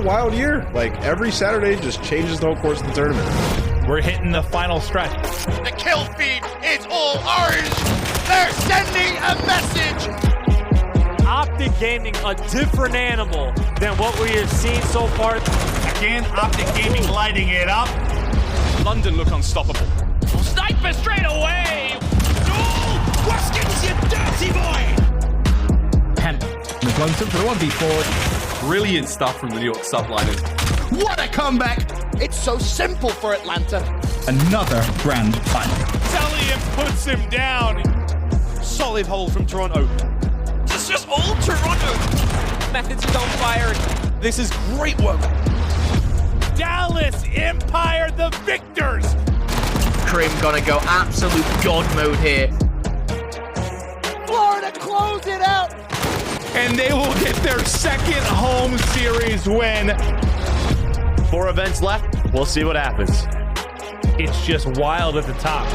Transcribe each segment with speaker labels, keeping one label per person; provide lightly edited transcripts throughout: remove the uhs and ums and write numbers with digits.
Speaker 1: a wild year. Like, every Saturday just changes the whole course of the tournament.
Speaker 2: We're hitting the final stretch.
Speaker 3: The kill feed is all orange. They're sending a message.
Speaker 4: OpTic Gaming, a different animal than what we have seen so far.
Speaker 2: Again, OpTic Gaming lighting it up.
Speaker 3: London look unstoppable.
Speaker 4: Sniper straight away!
Speaker 3: Oh, Waskins, you dirty boy!
Speaker 5: Hemp. McClelton for the 1v4.
Speaker 6: Brilliant stuff from the York Subliners.
Speaker 5: What a comeback!
Speaker 3: It's so simple for Atlanta.
Speaker 5: Another grand final.
Speaker 2: Salian puts him down.
Speaker 3: Solid hold from Toronto.
Speaker 4: It's just all Toronto. Methods is on fire.
Speaker 3: This is great work.
Speaker 2: Dallas Empire, the victors.
Speaker 7: Krim gonna go absolute god mode here.
Speaker 3: Florida close it out.
Speaker 2: And they will get their second home series win.
Speaker 4: 4 events left. We'll see what happens.
Speaker 2: It's just wild at the top.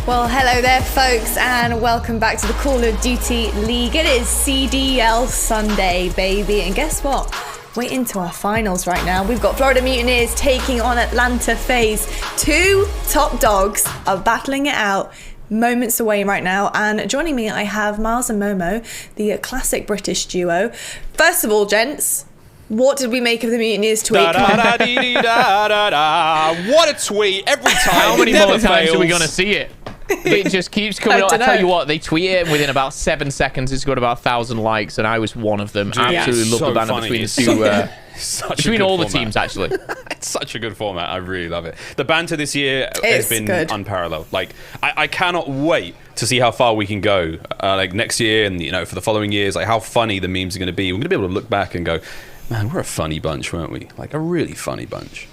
Speaker 8: Well, hello there, folks, and welcome back to the Call of Duty League. It is CDL Sunday, baby, and guess what? We're into our finals right now. We've got Florida Mutineers taking on Atlanta FaZe. 2 top dogs are battling it out. Moments away right now, and joining me I have Miles and Momo, the classic British duo. First of all, gents, what did we make of the Mutineers tweet?
Speaker 6: What a tweet every time.
Speaker 7: How many
Speaker 6: Never
Speaker 7: more times
Speaker 6: fails.
Speaker 7: are we going to see it? It just keeps coming up. I tell you what, they tweet it, and within about 7 seconds, it's got about 1,000 likes, and I was one of them. Absolutely love the banner between the two. Between all the teams, actually.
Speaker 6: It's such a good format. I really love it. The banter this year has been unparalleled. Like, I cannot wait to see how far we can go. Like next year, and for the following years, like how funny the memes are going to be. We're going to be able to look back and go, man, we're a funny bunch, weren't we? Like a really funny bunch.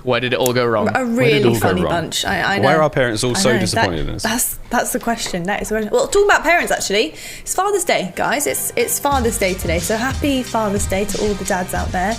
Speaker 7: Where did it all go wrong?
Speaker 8: A really funny bunch. I know.
Speaker 6: Why are our parents all so disappointed in us?
Speaker 8: That's the question. That is the question. Well, talking about parents, actually, it's Father's Day, guys. It's Father's Day today, so happy Father's Day to all the dads out there.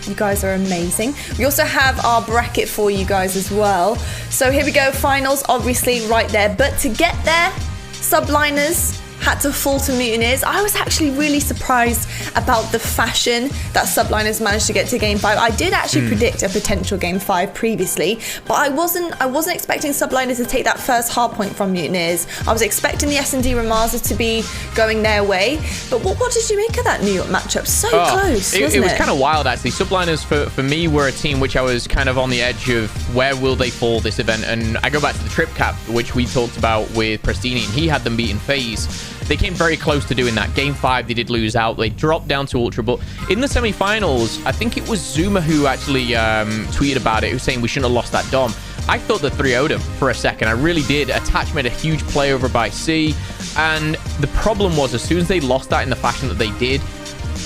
Speaker 8: You guys are amazing. We also have our bracket for you guys as well. So here we go. Finals, obviously, right there. But to get there, Subliners had to fall to Mutineers. I was actually really surprised about the fashion that Subliners managed to get to Game 5. I did actually predict a potential Game 5 previously, but I wasn't expecting Subliners to take that first hard point from Mutineers. I was expecting the S&D Ramazas to be going their way, but what did you make of that New York matchup? So close, wasn't it?
Speaker 7: It was kind of wild, actually. Subliners, for me, were a team which I was kind of on the edge of where will they fall this event, and I go back to the trip cap, which we talked about with Prestini, and he had them beating FaZe. They came very close to doing that. Game 5, they did lose out. They dropped down to Ultra, but in the semi-finals, I think it was Zuma who actually tweeted about it, who was saying we shouldn't have lost that Dom. I thought the 3-0'd him for a second. I really did. Attach made a huge play over by C, and the problem was as soon as they lost that in the fashion that they did,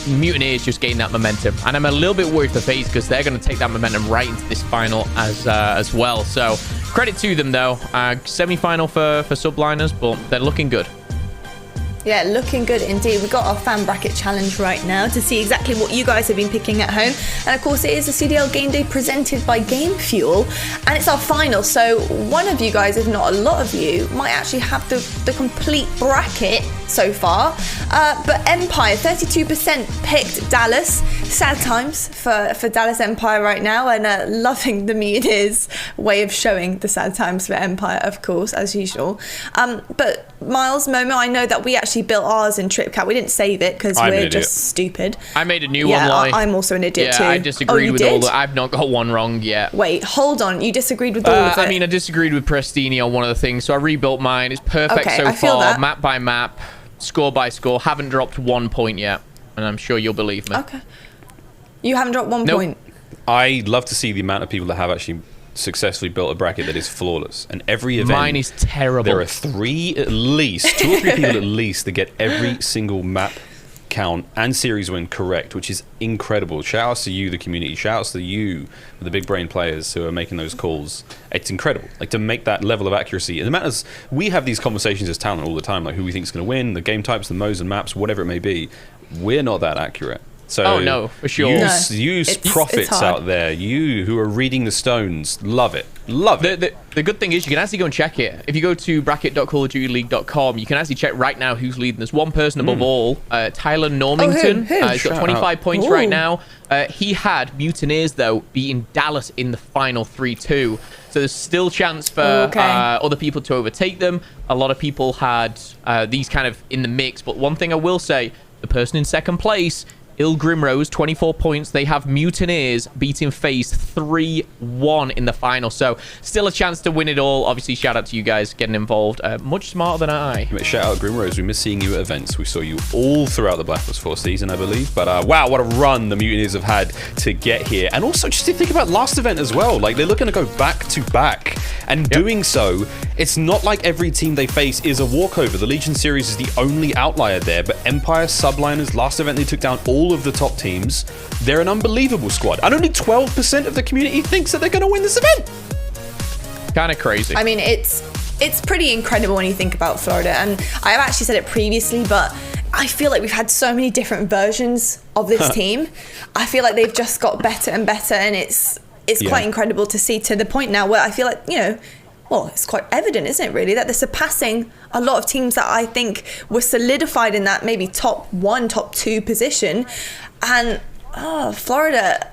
Speaker 7: Mutineers just gained that momentum, and I'm a little bit worried for FaZe because they're going to take that momentum right into this final as well. So credit to them though. Semi-final for Subliners, but they're looking good.
Speaker 8: Yeah, looking good indeed. We've got our fan bracket challenge right now to see exactly what you guys have been picking at home. And of course, it is a CDL Game Day presented by Game Fuel. And it's our final. So one of you guys, if not a lot of you, might actually have the complete bracket so far. But Empire, 32% picked Dallas. Sad times for Dallas Empire right now. And loving the Mutineers' way of showing the sad times for Empire, of course, as usual. But Miles, Momo, I know that we actually built ours in TripCat. We didn't save it because we're just stupid.
Speaker 7: I made a new one.
Speaker 8: I'm also an idiot too.
Speaker 7: I disagreed with all that. I've not got one wrong yet.
Speaker 8: Wait, hold on. You disagreed with all of it?
Speaker 7: I mean, I disagreed with Prestini on one of the things, so I rebuilt mine. It's perfect so far. Map by map, score by score. Haven't dropped 1 point yet, and I'm sure you'll believe me.
Speaker 8: Okay. You haven't dropped 1 point?
Speaker 6: I love to see the amount of people that have actually successfully built a bracket that is flawless, and every event
Speaker 7: mine is terrible.
Speaker 6: There are 3 at least, 2 or 3 people at least that get every single map count and series win correct, which is incredible. Shout outs to you, the community. Shout outs to you, the big brain players who are making those calls. It's incredible. Like, to make that level of accuracy. And it matters. We have these conversations as talent all the time, like who we think is going to win, the game types, the modes and maps, whatever it may be. We're not that accurate. So
Speaker 7: no, for sure.
Speaker 6: Use prophets out there, you who are reading the stones, love it. Love it.
Speaker 7: The good thing is you can actually go and check it. If you go to bracket.callofdutyleague.com, you can actually check right now who's leading. There's one person above all, Tyler Normington. He's got 25 points right now. He had Mutineers, though, beating Dallas in the final 3-2. So there's still chance for other people to overtake them. A lot of people had these kind of in the mix. But one thing I will say, the person in second place, Il Grimrose, 24 points. They have Mutineers beating FaZe 3-1 in the final. So still a chance to win it all. Obviously, shout out to you guys getting involved. Much smarter than I.
Speaker 6: Shout out Grimrose. We miss seeing you at events. We saw you all throughout the Black Ops 4 season, I believe. But wow, what a run the Mutineers have had to get here. And also, just to think about last event as well. Like, they're looking to go back to back. And doing so, it's not like every team they face is a walkover. The Legion series is the only outlier there. But Empire, Subliners, last event they took down all of the top teams. They're an unbelievable squad, and only 12% of the community thinks that they're going to win this event.
Speaker 7: Kind of crazy.
Speaker 8: I mean, it's pretty incredible when you think about Florida, and I have actually said it previously, but I feel like we've had so many different versions of this team. I feel like they've just got better and better, and it's quite incredible to see, to the point now where I feel like, well, it's quite evident, isn't it, really, that they're surpassing a lot of teams that I think were solidified in that maybe top 1, top 2 position. And Florida,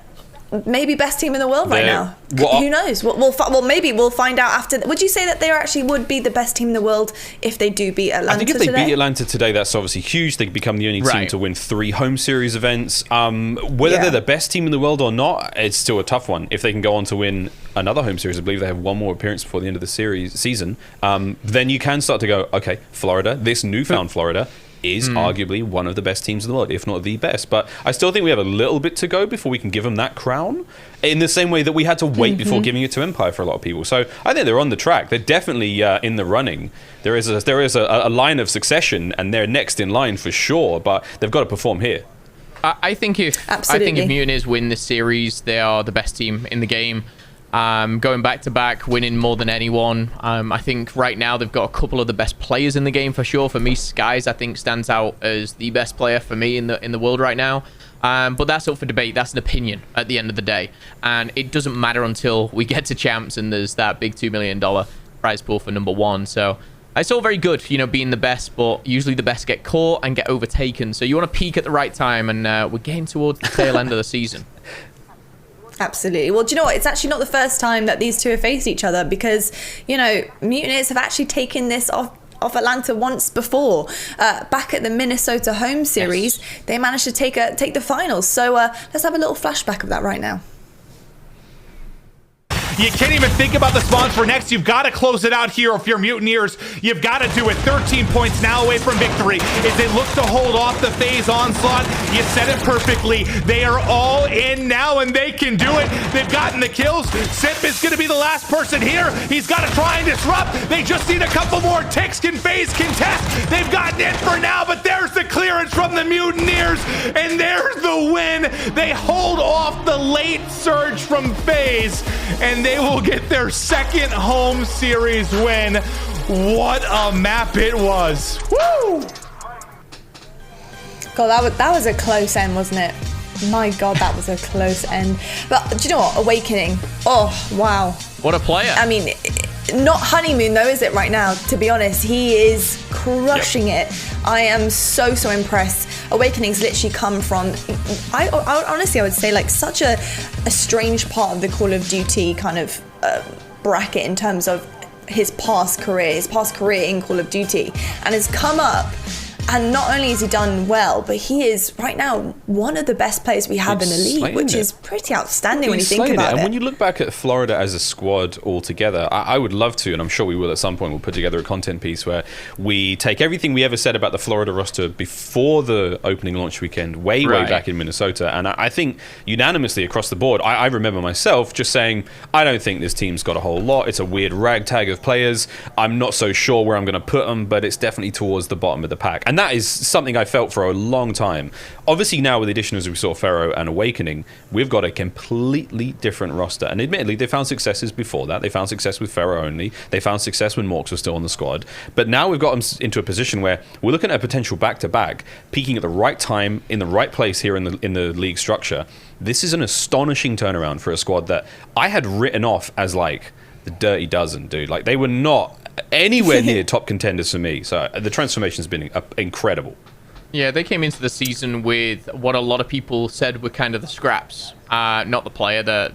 Speaker 8: maybe best team in the world right now. Who knows? Well, maybe we'll find out after. Would you say that they actually would be the best team in the world if they do beat Atlanta today?
Speaker 6: I think if they beat Atlanta today, that's obviously huge. They become the only team to win 3 home series events. Whether they're the best team in the world or not, it's still a tough one. If they can go on to win another home series, I believe they have one more appearance before the end of the season, then you can start to go, okay, Florida, this newfound Florida, is arguably one of the best teams in the world, if not the best. But I still think we have a little bit to go before we can give them that crown, in the same way that we had to wait before giving it to Empire for a lot of people. So I think they're on the track. They're definitely in the running. There is a line of succession, and they're next in line for sure, but they've got to perform here.
Speaker 7: I think if Mutineers win this series, they are the best team in the game. Going back to back, winning more than anyone. I think right now they've got a couple of the best players in the game for sure. For me, Skies, I think, stands out as the best player for me in the world right now. But that's up for debate. That's an opinion at the end of the day, and it doesn't matter until we get to champs and there's that big $2 million prize pool for number 1. So it's all very good, being the best, but usually the best get caught and get overtaken. So you want to peak at the right time, and we're getting towards the tail end of the season.
Speaker 8: Absolutely. Well, do you know what? It's actually not the first time that these two have faced each other, because, Mutineers have actually taken this off Atlanta once before. Back at the Minnesota home series, they managed to take the finals. So let's have a little flashback of that right now.
Speaker 2: You can't even think about the spawns for next. You've got to close it out here if you're Mutineers. You've got to do it. 13 points now away from victory as they look to hold off the FaZe onslaught. You said it perfectly. They are all in now, and they can do it. They've gotten the kills. Sip is going to be the last person here. He's got to try and disrupt. They just need a couple more ticks. Can FaZe contest? They've gotten it for now, but there's the clearance from the Mutineers, and there's the win. They hold off the late surge from FaZe, and they will get their second home series win. What a map it was. Woo!
Speaker 8: God, that was a close end, wasn't it? My God, that was a close end. But do you know what? Awakening. Oh, wow.
Speaker 7: What a player.
Speaker 8: I mean, not honeymoon though, is it right now? To be honest, he is crushing it. I am so impressed. Awakening's literally come from, I honestly, I would say, like, such a strange part of the Call of Duty kind of bracket in terms of his past career in Call of Duty, and has come up. And not only has he done well, but he is right now one of the best players we have in the league, which is pretty outstanding when you think about it.
Speaker 6: And when you look back at Florida as a squad altogether, I would love to, and I'm sure we will at some point, we'll put together a content piece where we take everything we ever said about the Florida roster before the opening launch weekend, way back in Minnesota. And I think unanimously across the board, I remember myself just saying, I don't think this team's got a whole lot. It's a weird ragtag of players. I'm not so sure where I'm going to put them, but it's definitely towards the bottom of the pack. And And that is something I felt for a long time. Obviously now with the addition, as we saw, Pharaoh and Awakening, we've got a completely different roster. And admittedly, they found successes before that. They found success with Pharaoh only. They found success when Morks was still on the squad. But now we've got them into a position where we're looking at a potential back-to-back, peaking at the right time, in the right place here in the league structure. This is an astonishing turnaround for a squad that I had written off as like the dirty dozen, dude. Like, they were not anywhere near top contenders for me. So the transformation has been incredible.
Speaker 7: Yeah, they came into the season with what a lot of people said were kind of the scraps, not the player, the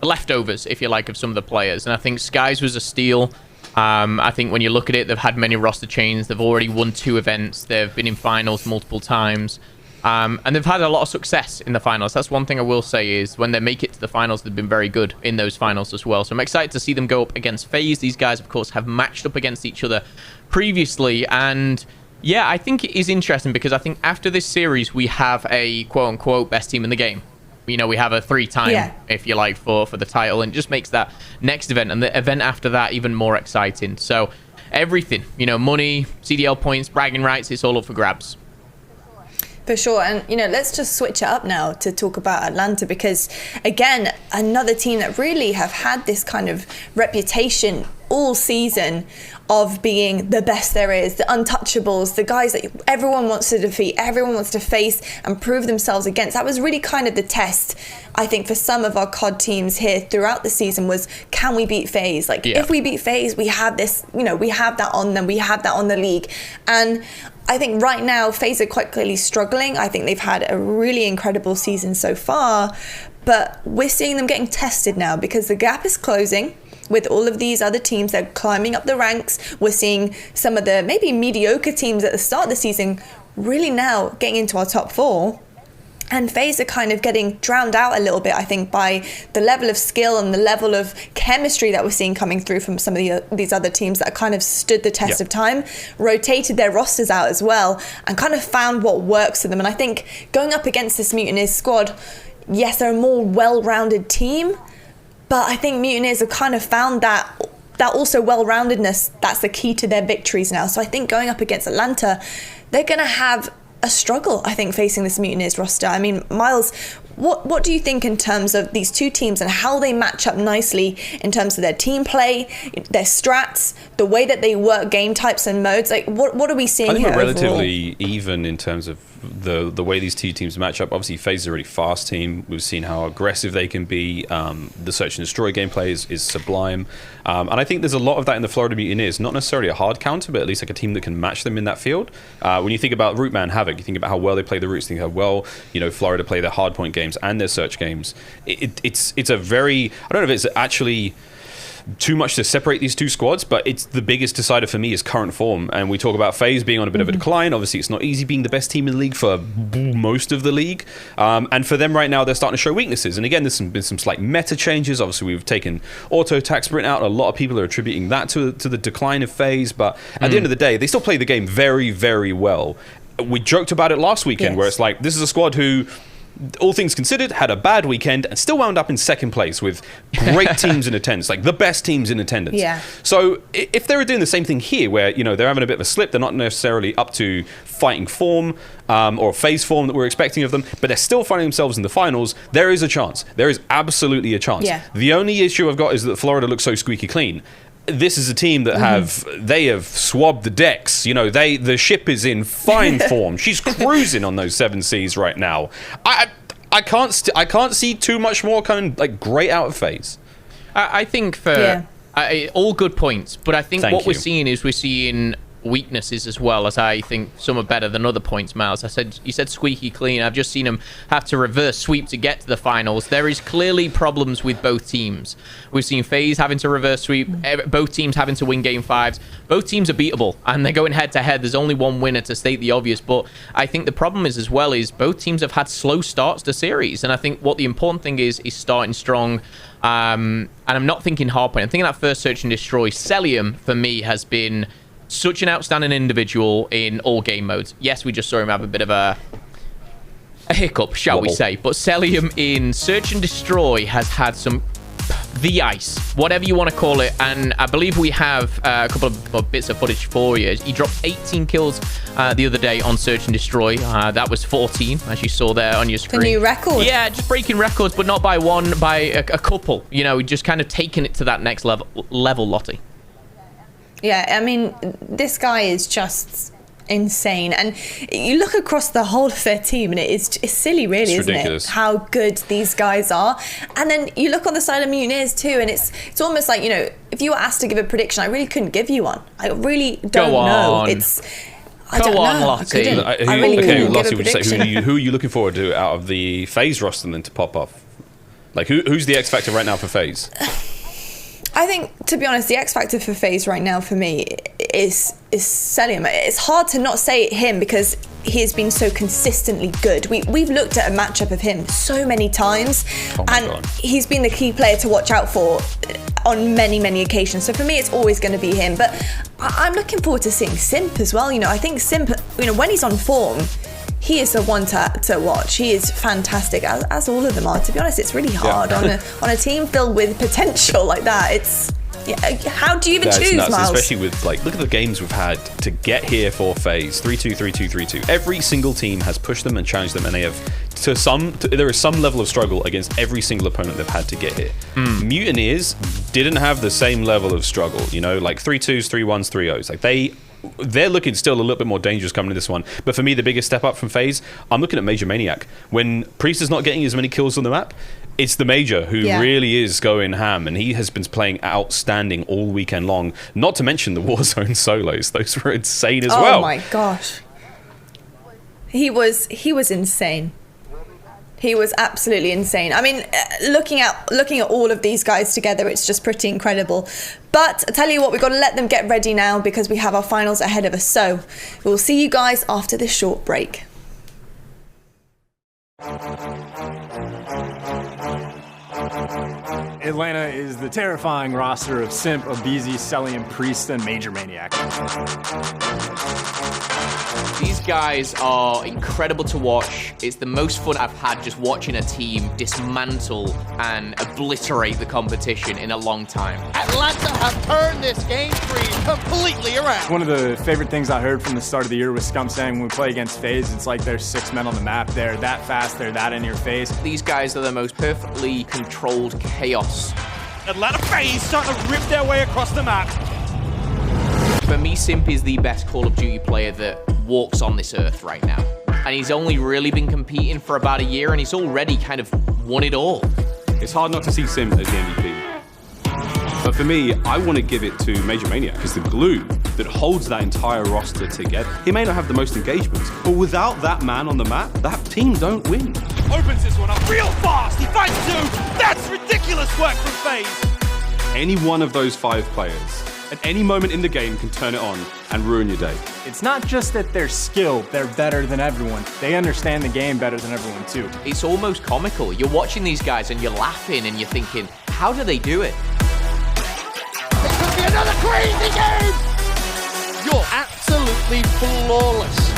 Speaker 7: leftovers, if you like, of some of the players. And I think Skies was a steal. I think when you look at it, they've had many roster changes. They've already won 2 events. They've been in finals multiple times. And they've had a lot of success in the finals. That's one thing I will say is when they make it to the finals, they've been very good in those finals as well. So I'm excited to see them go up against FaZe. These guys, of course, have matched up against each other previously. And yeah, I think it is interesting because I think after this series, we have a quote-unquote best team in the game. You know, we have a 3-time, if you like, for the title. And it just makes that next event and the event after that even more exciting. So everything, you know, money, CDL points, bragging rights, it's all up for grabs.
Speaker 8: For sure. And, you know, let's just switch it up now to talk about Atlanta because, again, another team that really have had this kind of reputation all season of being the best there is, the untouchables, the guys that everyone wants to defeat, everyone wants to face and prove themselves against. That was really kind of the test, I think, for some of our COD teams here throughout the season was, can we beat FaZe? Like, if we beat FaZe, we have this, you know, we have that on them, we have that on the league. And I think right now, FaZe are quite clearly struggling. I think they've had a really incredible season so far, but we're seeing them getting tested now because the gap is closing. With all of these other teams, they're climbing up the ranks. We're seeing some of the maybe mediocre teams at the start of the season really now getting into our top 4. And FaZe are kind of getting drowned out a little bit, I think, by the level of skill and the level of chemistry that we're seeing coming through from some of these other teams that kind of stood the test of time, rotated their rosters out as well, and kind of found what works for them. And I think going up against this Mutineers squad, yes, they're a more well-rounded team, but I think Mutineers have kind of found that also well-roundedness, that's the key to their victories now. So I think going up against Atlanta, they're going to have a struggle, I think, facing this Mutineers roster. I mean, Miles, what do you think in terms of these two teams and how they match up nicely in terms of their team play, their strats, the way that they work game types and modes? Like, what are we seeing here?
Speaker 6: I think we're relatively even in terms of the way these two teams match up. Obviously, FaZe is a really fast team. We've seen how aggressive they can be. The search and destroy gameplay is sublime. And I think there's a lot of that in the Florida Mutineers. Not necessarily a hard counter, but at least like a team that can match them in that field. When you think about Rootman, Havoc, you think about how well they play the Roots, think how well, you know, Florida play their hardpoint games and their search games. It's a very, I don't know if it's actually too much to separate these two squads, but it's the biggest decider for me is current form. And we talk about FaZe being on a bit of a decline. Obviously, it's not easy being the best team in the league for most of the league. And for them right now, they're starting to show weaknesses. And again, there's been some slight meta changes. Obviously, we've taken auto attack sprint out. A lot of people are attributing that to the decline of FaZe. But at the end of the day, they still play the game very, very well. We joked about it last weekend, where it's like, this is a squad who, all things considered, had a bad weekend and still wound up in second place with great teams in attendance, like the best teams in attendance. So if they were doing the same thing here, where, you know, they're having a bit of a slip, they're not necessarily up to fighting form or FaZe form that we're expecting of them, but they're still finding themselves in the finals, there is a chance. There is absolutely a chance. The only issue I've got is that Florida looks so squeaky clean. This is a team that have swabbed the decks. You know, the ship is in fine form. She's cruising on those 7 seas right now. I can't see too much more coming like great out of FaZe.
Speaker 7: I think all good points, but I think we're seeing is we're seeing weaknesses as well, as I think some are better than other points. Miles, you said squeaky clean. I've just seen them have to reverse sweep to get to the finals. There is clearly problems with both teams. We've seen FaZe having to reverse sweep, both teams having to win game 5s. Both teams are beatable and they're going head to head. There's only one winner, to state the obvious, but I think the problem is as well is both teams have had slow starts to series, and I think what the important thing is starting strong. And I'm not thinking hardpoint, I'm thinking that first search and destroy. Celium for me has been such an outstanding individual in all game modes. Yes, we just saw him have a bit of a hiccup, shall we say. But Celium in Search and Destroy has had some the ice, whatever you want to call it. And I believe we have a couple of bits of footage for you. He dropped 18 kills the other day on Search and Destroy. That was 14, as you saw there on your screen.
Speaker 8: The new record.
Speaker 7: Yeah, just breaking records, but not by one, by a couple. You know, just kind of taking it to that next level, Lottie.
Speaker 8: Yeah, I mean, this guy is just insane. And you look across the whole of their team and it's silly, really, isn't
Speaker 6: ridiculous.
Speaker 8: it? How good these guys are. And then you look on the side of Mutineers too, and it's almost like, you know, if you were asked to give a prediction, I really couldn't give you one. I really don't know. I don't know.
Speaker 7: Lottie.
Speaker 8: I really couldn't give a
Speaker 6: Lottie, would you say,
Speaker 8: prediction.
Speaker 6: who are you looking forward to out of the FaZe roster then to pop off? Like, who's the X factor right now for FaZe?
Speaker 8: I think, to be honest, the X factor for FaZe right now for me is Selim. It's hard to not say him because he has been so consistently good. We've looked at a matchup of him so many times, and
Speaker 6: God.
Speaker 8: he's been the key player to watch out for on many, many occasions. So for me, it's always going to be him. But I'm looking forward to seeing Simp as well. You know, I think Simp, you know, when he's on form, he is the one to watch. He is fantastic, as all of them are. To be honest, it's really hard on a team filled with potential like that. It's how do you even choose,
Speaker 6: nuts,
Speaker 8: Miles?
Speaker 6: especially with, like, look at the games we've had to get here for FaZe. 3-2, 3-2, 3-2. Every single team has pushed them and challenged them, and they have there is some level of struggle against every single opponent they've had to get here. Mutineers didn't have the same level of struggle, you know, like 3-2s, 3-1s, 3-0s. Like they're looking still a little bit more dangerous coming to this one. But for me, the biggest step up from FaZe, I'm looking at Major Maniac. When Priest is not getting as many kills on the map, it's the Major who really is going ham, and he has been playing outstanding all weekend long. Not to mention the Warzone solos; those were insane as well.
Speaker 8: Oh my gosh, he was insane. He was absolutely insane. I mean, looking at all of these guys together, it's just pretty incredible. But I tell you what, we've got to let them get ready now because we have our finals ahead of us. So we'll see you guys after this short break.
Speaker 9: Atlanta is the terrifying roster of Simp, Abizi, Celium, Priest, and Major Maniac.
Speaker 7: These guys are incredible to watch. It's the most fun I've had just watching a team dismantle and obliterate the competition in a long time.
Speaker 3: Atlanta have turned this game tree completely around.
Speaker 9: One of the favorite things I heard from the start of the year was Scum saying when we play against FaZe, it's like there's 6 men on the map. They're that fast, they're that in your face.
Speaker 7: These guys are the most perfectly controlled chaos.
Speaker 3: Atlanta FaZe starting to rip their way across the map.
Speaker 7: For me, Simp is the best Call of Duty player that walks on this earth right now. And he's only really been competing for about a year, and he's already kind of won it all.
Speaker 10: It's hard not to see Simp as the MVP. But for me, I want to give it to Major Maniac because the glue that holds that entire roster together. He may not have the most engagements, but without that man on the map, that team don't win.
Speaker 3: Opens this one up real fast. He finds 2. That's ridiculous work from FaZe.
Speaker 10: Any one of those 5 players at any moment in the game can turn it on and ruin your day.
Speaker 9: It's not just that they're skilled, they're better than everyone. They understand the game better than everyone too.
Speaker 7: It's almost comical. You're watching these guys and you're laughing and you're thinking, how do they do it?
Speaker 3: It could be another crazy game. You're absolutely flawless.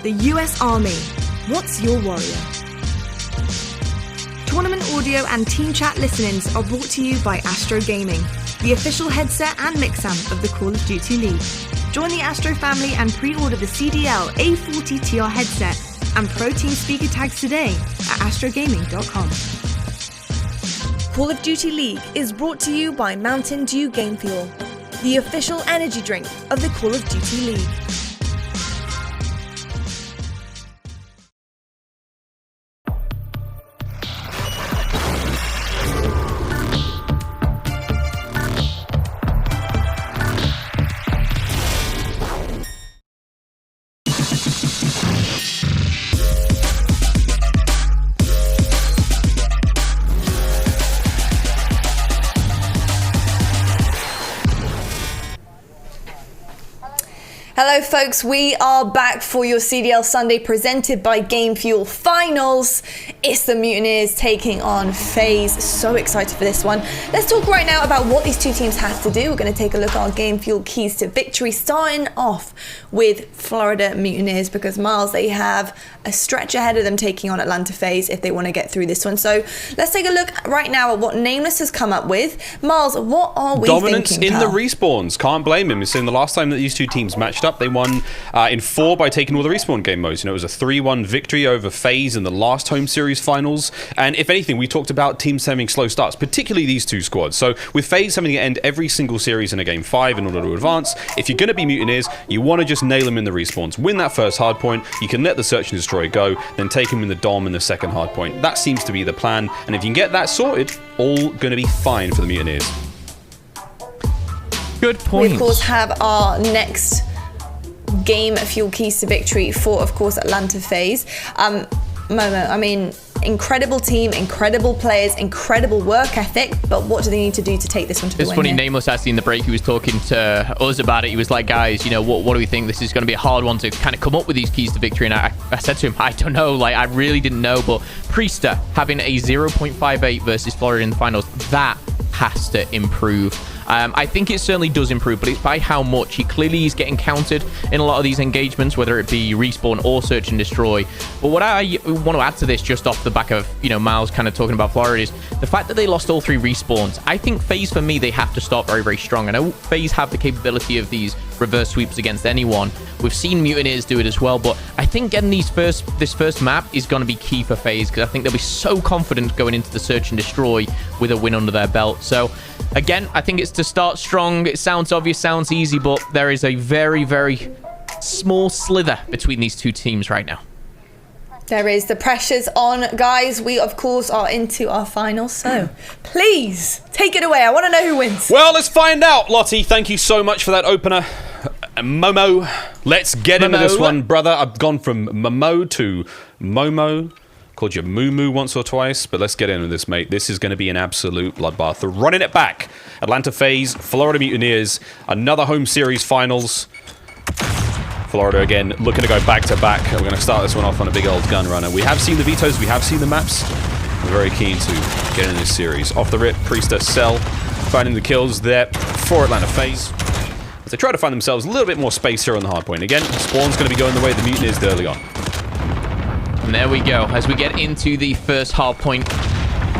Speaker 11: The US Army. What's your warrior? Tournament audio and team chat listen-ins are brought to you by Astro Gaming, the official headset and mixam of the Call of Duty League. Join the Astro family and pre-order the CDL A40TR headset and Pro Team speaker tags today at astrogaming.com. Call of Duty League is brought to you by Mountain Dew Game Fuel, the official energy drink of the Call of Duty League.
Speaker 8: Hello folks, we are back for your CDL Sunday presented by Game Fuel Finals. It's the Mutineers taking on FaZe. So excited for this one. Let's talk right now about what these two teams have to do. We're going to take a look at our Game Fuel keys to victory, starting off with Florida Mutineers, because Miles, they have a stretch ahead of them taking on Atlanta FaZe if they want to get through this one. So let's take a look right now at what Nameless has come up with. Miles, what are we
Speaker 6: Dominance
Speaker 8: thinking,
Speaker 6: in
Speaker 8: pal?
Speaker 6: the respawns. Can't blame him. It's in the last time that these two teams matched up. They won in 4 by taking all the respawn game modes. You know, it was a 3-1 victory over FaZe in the last home series finals. And if anything, we talked about teams having slow starts, particularly these two squads. So with FaZe having to end every single series in a game 5 in order to advance, if you're going to be Mutineers, you want to just nail them in the respawns. Win that first hard point. You can let the search and destroy go, then take them in the dom in the second hard point. That seems to be the plan. And if you can get that sorted, all going to be fine for the Mutineers.
Speaker 7: Good point.
Speaker 8: We, of course, have our next game fuel keys to victory for, of course, Atlanta FaZe. Momo, I mean, incredible team, incredible players, incredible work ethic, but what do they need to do to take this one to the win?
Speaker 7: It's funny,
Speaker 8: here?
Speaker 7: Nameless actually in the break, he was talking to us about it. He was like, guys, you know, what do we think? This is going to be a hard one to kind of come up with these keys to victory. And I said to him, I don't know, like, I really didn't know, but Priester having a 0.58 versus Florida in the finals, that has to improve. I think it certainly does improve, but it's by how much. He clearly is getting countered in a lot of these engagements, whether it be respawn or search and destroy. But what I want to add to this, just off the back of, you know, Miles kind of talking about Florida, is the fact that they lost all 3 respawns. I think FaZe, for me, they have to start very, very strong. I know FaZe have the capability of these reverse sweeps against anyone. We've seen Mutineers do it as well, but I think getting this first map is going to be key for FaZe, because I think they'll be so confident going into the search and destroy with a win under their belt. So again, I think it's to start strong. It sounds obvious, sounds easy, but there is a very, very small slither between these two teams right now.
Speaker 8: There is. The pressure's on, guys. We, of course, are into our finals, so please take it away. I want to know who wins.
Speaker 6: Well, let's find out, Lottie. Thank you so much for that opener. Momo, let's get into this one, brother. I've gone from Momo to Momo. Called you Moo once or twice, but let's get into this, mate. This is going to be an absolute bloodbath. They're running it back. Atlanta FaZe, Florida Mutineers, another home series finals. Florida again, looking to go back-to-back. We're going to start this one off on a big old gun runner. We have seen the vetoes, we have seen the maps. We're very keen to get in this series. Off the rip, Priester, Cell, finding the kills there for Atlanta FaZe. As they try to find themselves a little bit more space here on the hard point. Again, Spawn's going to be going the way of the Mutineers early on.
Speaker 7: And there we go. As we get into the first hard point,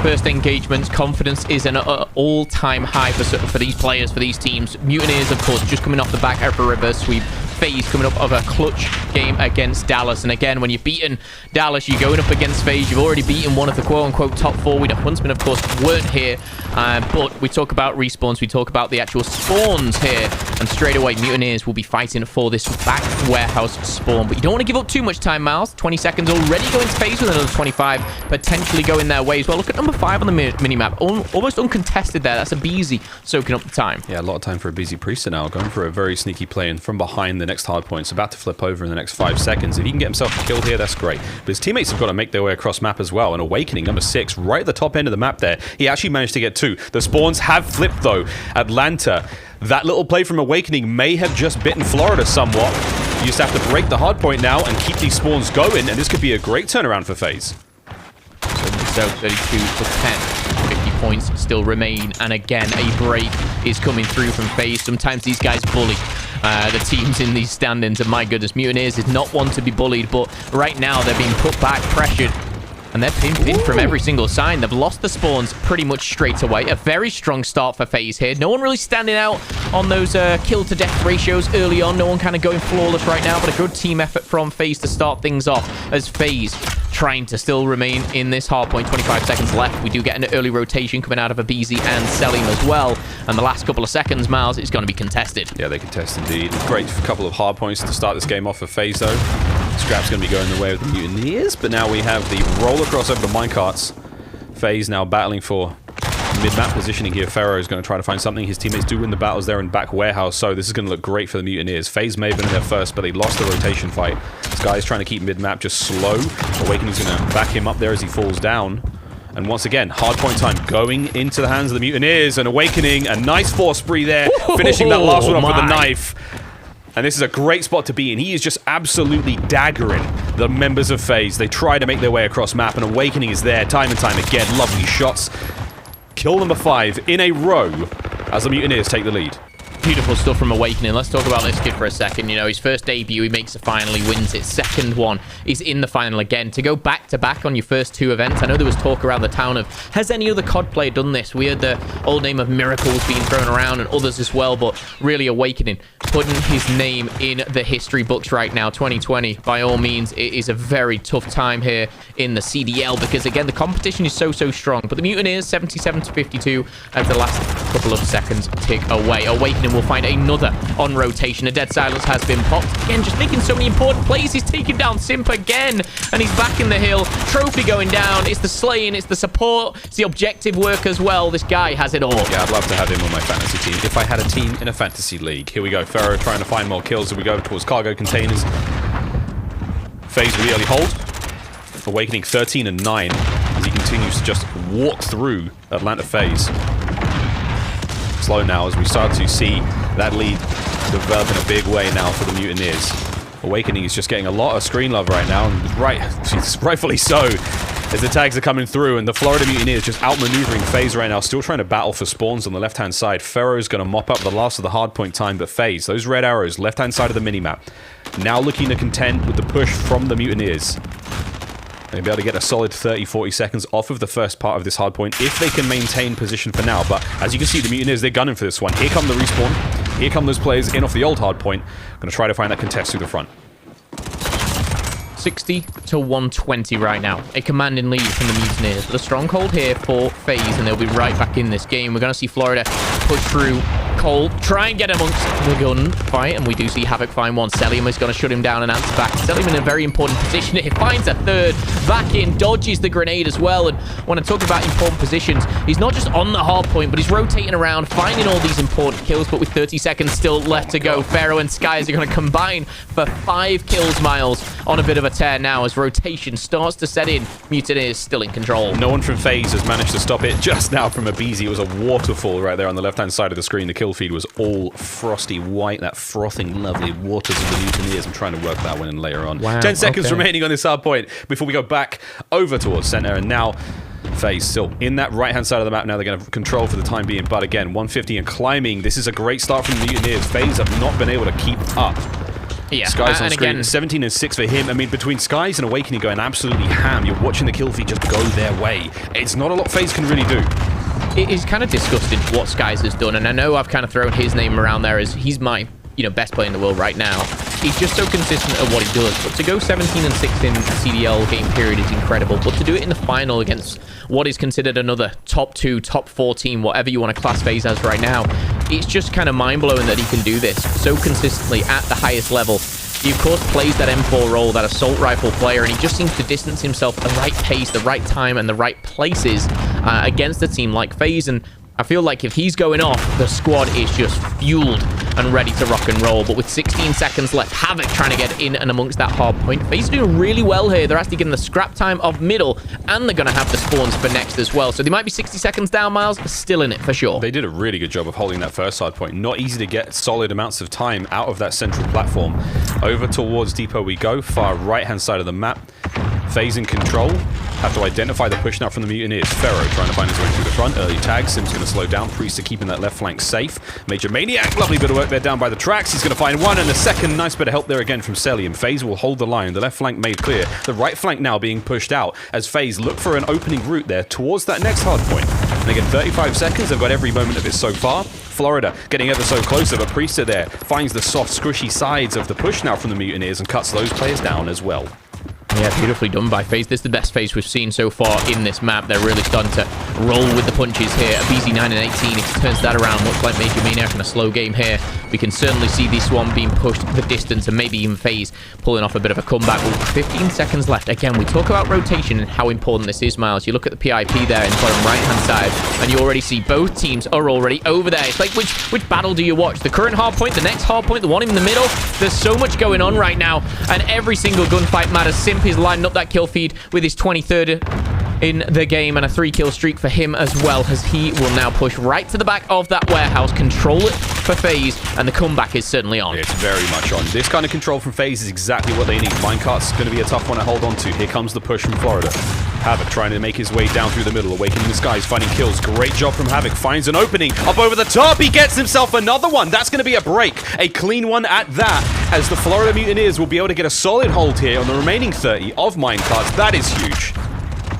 Speaker 7: first engagement, confidence is an all-time high for these players, for these teams. Mutineers, of course, just coming off the back of a reverse sweep. FaZe coming up of a clutch game against Dallas. And again, when you've beaten Dallas, you're going up against FaZe. You've already beaten one of the quote-unquote top 4. We know Huntsman, of course, weren't here. But we talk about respawns. We talk about the actual spawns here. And straight away, Mutineers will be fighting for this back warehouse spawn. But you don't want to give up too much time, Miles. 20 seconds already going to FaZe with another 25 potentially going their way as well. Look at number 5 on the minimap. Almost uncontested there. That's a Beezy soaking up the time.
Speaker 6: Yeah, a lot of time for a busy Priester now. Going for a very sneaky play and from behind the next hard point. It's about to flip over in the next 5 seconds. If he can get himself killed here, that's great. But his teammates have got to make their way across map as well. And Awakening, number 6, right at the top end of the map there. He actually managed to get 2. The spawns have flipped, though. Atlanta, that little play from Awakening may have just bitten Florida somewhat. You just have to break the hard point now and keep these spawns going. And this could be a great turnaround for FaZe.
Speaker 7: So 32 for 10. 50 points still remain. And again, a break is coming through from FaZe. Sometimes these guys bully the teams in these standings. And my goodness, Mutineers is not one to be bullied. But right now, they're being put back, pressured. And they're pinned from every single side. They've lost the spawns pretty much straight away. A very strong start for FaZe here. No one really standing out on those kill-to-death ratios early on. No one kind of going flawless right now, but a good team effort from FaZe to start things off as FaZe trying to still remain in this hardpoint. 25 seconds left. We do get an early rotation coming out of Abizi and Selim as well. And the last couple of seconds, Miles, it's going to be contested.
Speaker 6: Yeah, they contest indeed. Great couple of hardpoints to start this game off for FaZe, though. Scrap's going to be going the way of the Mutineers, but now we have the roll across over the minecarts. FaZe now battling for mid-map positioning here. Pharaoh is going to try to find something. His teammates do win the battles there in back warehouse, so this is going to look great for the Mutineers. FaZe may have been in there first, but they lost the rotation fight. This guy's trying to keep mid-map just slow. Awakening's going to back him up there as he falls down. And once again, hardpoint time going into the hands of the Mutineers, and Awakening, a nice force spree there, finishing that last one off with a knife. And this is a great spot to be in. He is just absolutely daggering the members of FaZe. They try to make their way across map, and Awakening is there time and time again. Lovely shots. Kill number 5 in a row as the Mutineers take the lead.
Speaker 7: Beautiful stuff from Awakening. Let's talk about this kid for a second. You know, his first debut, he makes a final, he wins it. Second one, he's in the final again. To go back-to-back on your first 2 events, I know there was talk around the town of, has any other COD player done this? We heard the old name of Miracles being thrown around and others as well, but really Awakening putting his name in the history books right now. 2020, by all means, it is a very tough time here in the CDL because, again, the competition is so strong. But the Mutineers, 77-52 as the last couple of seconds tick away. Awakening will find another on rotation. A dead silence has been popped. Again, just making so many important plays. He's taking down Simp again, and he's back in the hill. Trophy going down. It's the slaying, it's the support, it's the objective work as well. This guy has it all.
Speaker 6: Yeah, I'd love to have him on my fantasy team if I had a team in a fantasy league. Here we go. Pharaoh trying to find more kills as we go towards cargo containers. FaZe really early hold. Awakening 13 and 9 as he continues to just walk through Atlanta FaZe. Slow now as we start to see that lead develop in a big way now for the Mutineers. Awakening is just getting a lot of screen love right now, and rightfully so, as the tags are coming through, and the Florida Mutineers just outmaneuvering FaZe right now, still trying to battle for spawns on the left-hand side. Pharaoh's going to mop up the last of the hardpoint time, but FaZe, those red arrows, left-hand side of the minimap, now looking to contend with the push from the Mutineers. They'll be able to get a solid 30-40 seconds off of the first part of this hardpoint if they can maintain position for now. But as you can see, the Mutineers, they're gunning for this one. Here come the respawn. Here come those players in off the old hardpoint. Going to try to find that contest through the front.
Speaker 7: 60-120 right now. A commanding lead from the Mutineers. But a stronghold here for FaZe, and they'll be right back in this game. We're going to see Florida push through Cole, try and get amongst the gun fight, and we do see Havoc find one. Selim is going to shut him down and answer back. Selim in a very important position. He finds a third, back in, dodges the grenade as well. And when I talk about important positions, he's not just on the hard point, but he's rotating around, finding all these important kills. But with 30 seconds still left to go, Pharaoh and Skies are going to combine for 5 kills, Miles, on a bit of a tear now as rotation starts to set in. Mutineers still in control.
Speaker 6: No one from FaZe has managed to stop it just now from Abizi. It was a waterfall right there on the left-hand side of the screen. The kill feed was all frosty white, that frothing, lovely waters of the Mutineers. I'm trying to work that one in later on.
Speaker 7: Wow,
Speaker 6: 10 seconds remaining on this hard point before we go back over towards center, and now FaZe still in that right-hand side of the map. Now they're going to control for the time being, but again, 150 and climbing. This is a great start from the Mutineers. FaZe have not been able to keep up.
Speaker 7: Yeah,
Speaker 6: Skies on
Speaker 7: and
Speaker 6: screen,
Speaker 7: again,
Speaker 6: 17 and 6 for him. I mean, between Skies and Awakening going absolutely ham, you're watching the kill feed just go their way. It's not a lot FaZe can really do.
Speaker 7: It is kind of disgusting what Skies has done, and I know I've kind of thrown his name around there as he's my, best player in the world right now. He's just so consistent at what he does, but to go 17 and 6 in a CDL game period is incredible, but to do it in the final against what is considered another top 2, top 4 team, whatever you want to class FaZe as right now, it's just kind of mind-blowing that he can do this so consistently at the highest level. He, of course, plays that M4 role, that assault rifle player, and he just seems to distance himself at the right pace, the right time, and the right places against a team like FaZe. And I feel like if he's going off, the squad is just fueled and ready to rock and roll. But with 16 seconds left, Havoc trying to get in and amongst that hard point. FaZe are doing really well here. They're actually getting the scrap time of middle, and they're going to have the spawns for next as well. So they might be 60 seconds down, Miles, but still in it for sure.
Speaker 6: They did a really good job of holding that first hard point. Not easy to get solid amounts of time out of that central platform. Over towards Depot we go, far right-hand side of the map. FaZe in control. have to identify the push now from the Mutineers. Pharaoh trying to find his way through the front. Early tag. Sim's going to slow down. Priest are keeping that left flank safe. Major Maniac, lovely bit of work there down by the tracks. He's going to find one and a second. Nice bit of help there again from Celium. FaZe will hold the line. The left flank made clear. The right flank now being pushed out as FaZe look for an opening route there towards that next hard point. And again, 35 seconds. They've got every moment of it so far. Florida getting ever so closer, but Priest are there. Finds the soft, squishy sides of the push now from the Mutineers and cuts those players down as well.
Speaker 7: Yeah, beautifully done by FaZe. This is the best FaZe we've seen so far in this map. They're really starting to roll with the punches here. A BZ 9 and 18, if he turns that around, looks like Major Maniac in a slow game here. We can certainly see this one being pushed the distance and maybe even FaZe pulling off a bit of a comeback. Ooh, 15 seconds left. Again, we talk about rotation and how important this is, Miles. You look at the PIP there in the bottom right-hand side, and you already see both teams are already over there. It's like, which battle do you watch? The current hard point, the next hard point, the one in the middle? There's so much going on right now, and every single gunfight matters. Simp is lining up that kill feed with his 23rd in the game and a 3-kill streak for him as well, as he will now push right to the back of that warehouse, control it for FaZe, and the comeback is certainly on.
Speaker 6: It's very much on. This kind of control from FaZe is exactly what they need. Minecart's going to be a tough one to hold on to. Here comes the push from Florida. Havoc trying to make his way down through the middle, awakening the skies, finding kills. Great job from Havoc. Finds an opening up over the top. He gets himself another one. That's going to be a break. A clean one at that, as the Florida Mutineers will be able to get a solid hold here on the remaining 30 of Minecarts. That is huge.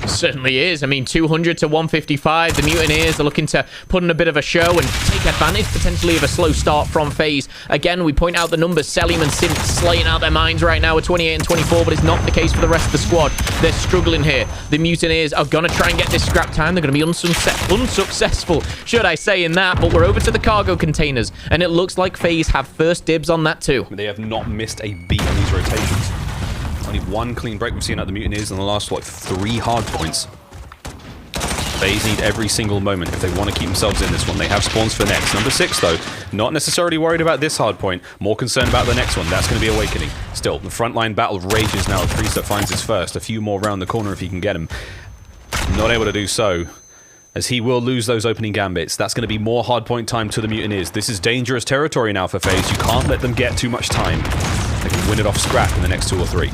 Speaker 7: Certainly is. I mean, 200 to 155. The Mutineers are looking to put in a bit of a show and take advantage potentially of a slow start from FaZe. Again, we point out the numbers. Selim and Simp slaying out their minds right now at 28 and 24, but it's not the case for the rest of the squad. They're struggling here. The Mutineers are going to try and get this scrap time. They're going to be unsuccessful, should I say, in that. But we're over to the cargo containers, and it looks like FaZe have first dibs on that too.
Speaker 6: They have not missed a beat on these rotations. Only one clean break we've seen out the Mutineers in the last, what, 3 hard points. FaZe need every single moment if they want to keep themselves in this one. They have spawns for next. Number 6, though, not necessarily worried about this hard point. More concerned about the next one. That's going to be Awakening. Still, the frontline battle rages now. Priest finds his first. A few more round the corner if he can get him. Not able to do so, as he will lose those opening gambits. That's going to be more hardpoint time to the Mutineers. This is dangerous territory now for FaZe. You can't let them get too much time. They can win it off scrap in the next 2 or 3.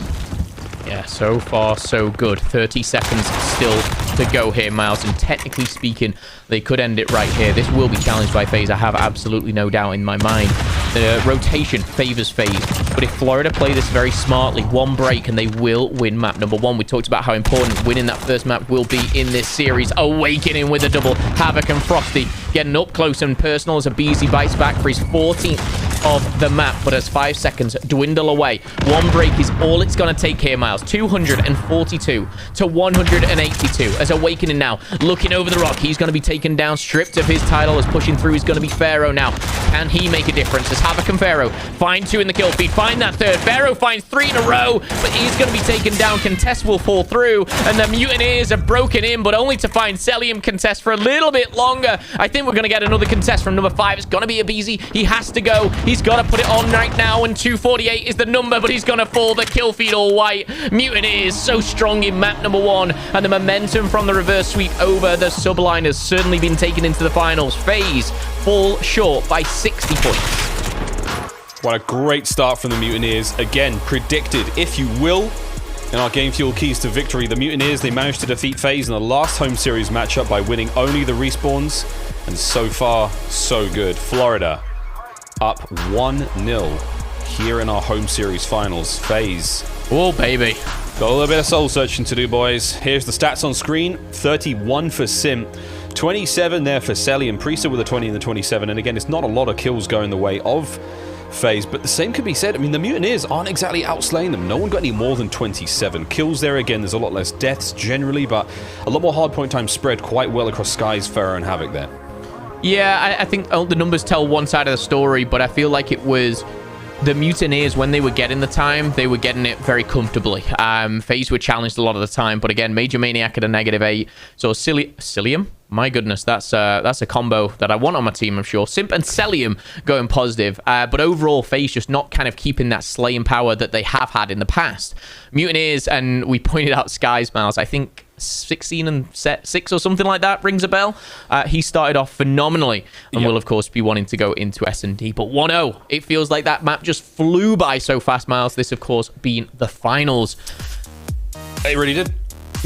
Speaker 7: Yeah, so far, so good. 30 seconds still to go here, Miles. And technically speaking, they could end it right here. This will be challenged by FaZe. I have absolutely no doubt in my mind. The rotation favors FaZe. But if Florida play this very smartly, one break and they will win map number 1. We talked about how important winning that first map will be in this series. Awakening with a double. Havoc and Frosty getting up close and personal as a BZ bites back for his 14th of the map, but as 5 seconds dwindle away, one break is all it's going to take here, Miles. 242 to 182 as Awakening now looking over the rock. He's going to be taken down, stripped of his title. As pushing through is going to be Pharaoh now. Can he make a difference? As Havoc and Pharaoh find 2 in the kill feed, find that 3rd. Pharaoh finds 3 in a row, but he's going to be taken down. Contest will fall through, and the Mutineers are broken in, but only to find Celium contest for a little bit longer. I think we're going to get another contest from number 5. It's going to be a BZ. He has to go. He's got to put it on right now, and 248 is the number, but he's going to fall. The kill feed all white. Mutineers so strong in map number 1, and the momentum from the reverse sweep over the Subliners certainly been taken into the finals. FaZe fall short by 60 points.
Speaker 6: What a great start from the Mutineers. Again, predicted, if you will, in our Game Fuel keys to victory. The Mutineers, they managed to defeat FaZe in the last home series matchup by winning only the respawns, and so far, so good. Florida up 1-0 here in our home series finals. FaZe.
Speaker 7: Oh, baby.
Speaker 6: Got a little bit of soul searching to do, boys. Here's the stats on screen. 31 for Sim. 27 there for Selly and Priester with a 20 and the 27. And again, it's not a lot of kills going the way of FaZe, but the same could be said. I mean, the Mutineers aren't exactly outslaying them. No one got any more than 27 kills there. Again, there's a lot less deaths generally, but a lot more hardpoint time spread quite well across Skies, Pharaoh, and Havoc there. Yeah,
Speaker 7: I think the numbers tell one side of the story, but I feel like it was the Mutineers, when they were getting the time, they were getting it very comfortably. FaZe were challenged a lot of the time, but again, Major Maniac at a -8. So Cilium, my goodness, that's a combo that I want on my team, I'm sure. Simp and Celium going positive, but overall, FaZe just not kind of keeping that slaying power that they have had in the past. Mutineers, and we pointed out Skies, Miles, I think 16 and 6 or something like that rings a bell. He started off phenomenally and will of course be wanting to go into S&D, but 1-0, it feels like that map just flew by so fast, Miles. This of course being the finals.
Speaker 6: It really did.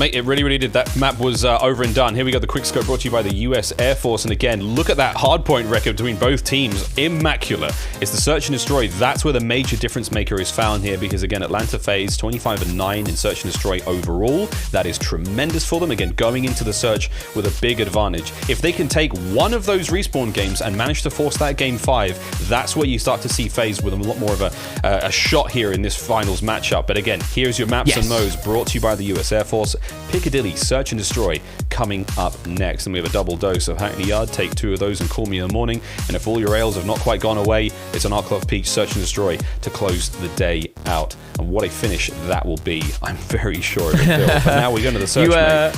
Speaker 6: Mate, it really, really did. That map was over and done. Here we go, the quick scope brought to you by the US Air Force. And again, look at that hardpoint record between both teams. Immaculate. It's the search and destroy. That's where the major difference maker is found here, because again, Atlanta FaZe 25-9 in search and destroy overall. That is tremendous for them. Again, going into the search with a big advantage. If they can take one of those respawn games and manage to force that game 5, that's where you start to see FaZe with a lot more of a shot here in this finals matchup. But again, here's your maps and modes brought to you by the US Air Force. Piccadilly, search and destroy coming up next. And we have a double dose of Hackney Yard. Take 2 of those and call me in the morning. And if all your ales have not quite gone away, it's an Arcloth Peach search and destroy to close the day out. And what a finish that will be, I'm very sure of it, Phil. But now we go to the search, mate.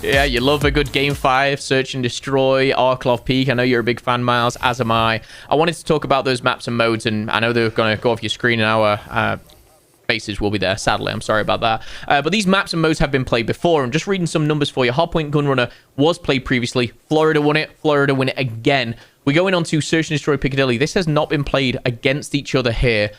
Speaker 7: Yeah, you love a good Game 5, Search and Destroy, Arcloth Peak. I know you're a big fan, Miles, as am I. I wanted to talk about those maps and modes, and I know they're going to go off your screen in our faces will be there, sadly. I'm sorry about that. But these maps and modes have been played before. I'm just reading some numbers for you. Hardpoint Gunrunner was played previously. Florida won it. Florida win it again. We're going on to Search and Destroy Piccadilly. This has not been played against each other here.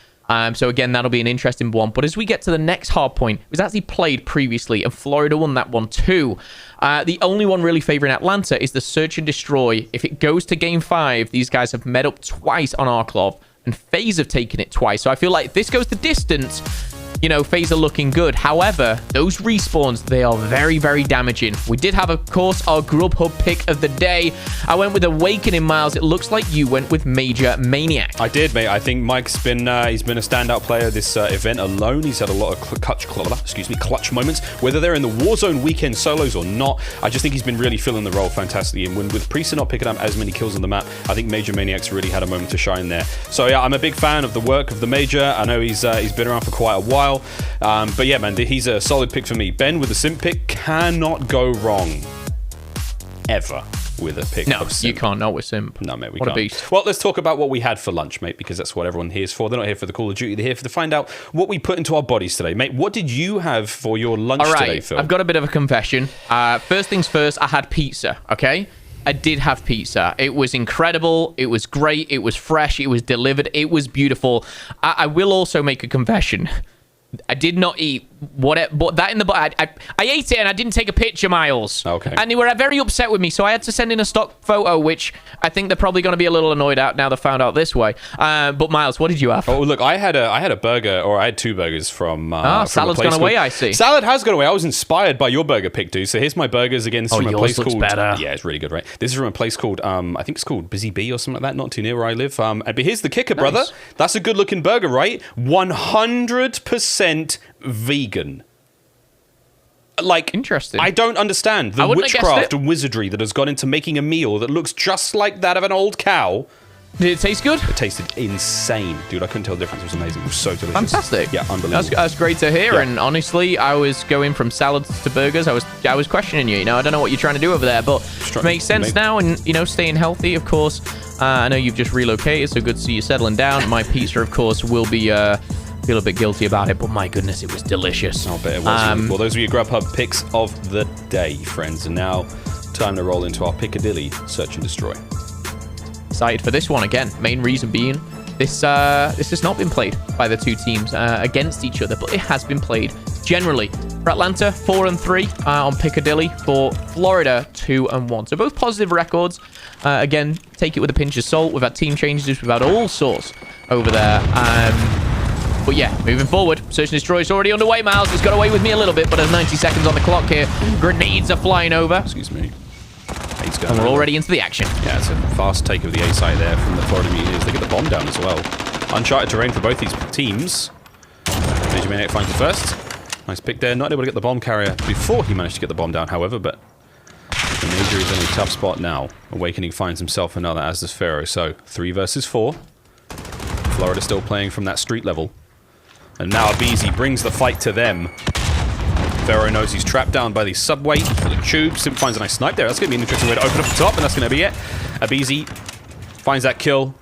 Speaker 7: So again, that'll be an interesting one. But as we get to the next hardpoint, it was actually played previously, and Florida won that one too. The only one really favoring Atlanta is the Search and Destroy. If it goes to Game 5, these guys have met up twice on Arcloth, and FaZe have taken it twice. So I feel like if this goes the distance, you know, FaZe are looking good. However, those respawns, they are very, very damaging. We did have, of course, our Grubhub pick of the day. I went with Awakening, Miles. It looks like you went with Major Maniac.
Speaker 6: I did, mate. I think Mike's been he's been a standout player this event alone. He's had a lot of clutch moments, whether they're in the Warzone weekend solos or not. I just think he's been really filling the role fantastically. And with Priest not picking up as many kills on the map, I think Major Maniac's really had a moment to shine there. So yeah, I'm a big fan of the work of the Major. I know he's been around for quite a while. But yeah, man, he's a solid pick for me. Ben with the Simp pick cannot go wrong. Ever with a pick.
Speaker 7: No, you can't. Not with Simp.
Speaker 6: No, mate, we
Speaker 7: can't.
Speaker 6: What a beast. Well, let's talk about what we had for lunch, mate, because that's what everyone here is for. They're not here for the Call of Duty. They're here to find out what we put into our bodies today. Mate, what did you have for your lunch today, Phil?
Speaker 7: I've got a bit of a confession. First things first, I had pizza, okay? I did have pizza. It was incredible. It was great. It was fresh. It was delivered. It was beautiful. I will also make a confession. I did not eat that in the I ate it and I didn't take a picture, Miles.
Speaker 6: Okay.
Speaker 7: And they were very upset with me, so I had to send in a stock photo, which I think they're probably going to be a little annoyed at now they found out this way. But Miles, what did you have?
Speaker 6: Oh, look, I had a burger, or I had 2 burgers from.
Speaker 7: Salad's gone away. I see.
Speaker 6: Salad has gone away. I was inspired by your burger pick, dude. So here's my burgers again. This is from a place called.
Speaker 7: Better.
Speaker 6: Yeah, it's really good, right? This is from a place called I think it's called Busy Bee or something like that. Not too near where I live. But here's the kicker, brother. That's a good looking burger, right? 100% vegan. Like,
Speaker 7: interesting.
Speaker 6: I don't understand the witchcraft and wizardry that has gone into making a meal that looks just like that of an old cow.
Speaker 7: Did it taste good?
Speaker 6: It tasted insane, dude. I couldn't tell the difference. It was amazing. It was so delicious.
Speaker 7: Fantastic.
Speaker 6: Yeah, unbelievable.
Speaker 7: That's great to hear. Yeah. And honestly, I was going from salads to burgers. I was questioning you. You know, I don't know what you're trying to do over there, but it makes sense now. And you know, staying healthy, of course. I know you've just relocated, so good to see you settling down. My pizza, of course, will be. Feel a bit guilty about it, but my goodness, it was delicious.
Speaker 6: I'll bet it was. Well, those were your Grubhub picks of the day, friends. And now, time to roll into our Piccadilly Search and Destroy.
Speaker 7: Excited for this one again. Main reason being, this has not been played by the two teams against each other, but it has been played generally. For Atlanta, 4-3 on Piccadilly. For Florida, 2-1. So both positive records. Again, take it with a pinch of salt. We've had team changes. We've had all sorts over there. But yeah, moving forward. Search and Destroy is already underway, Miles. It's got away with me a little bit, but there's 90 seconds on the clock here. Grenades are flying over.
Speaker 6: Excuse me.
Speaker 7: And we're already into the action.
Speaker 6: Yeah, it's a fast take of the A site there from the Florida Mutineers. They get the bomb down as well. Uncharted terrain for both these teams. Major Maniac finds it first. Nice pick there. Not able to get the bomb carrier before he managed to get the bomb down, however, but the Major is in a tough spot now. Awakening finds himself another, as does Pharaoh. So 3 versus 4. Florida still playing from that street level. And now Abizi brings the fight to them. Pharaoh knows he's trapped down by the subway for the tube. Simp finds a nice snipe there. That's going to be an interesting way to open up the top, and that's going to be it. Abizi finds that kill.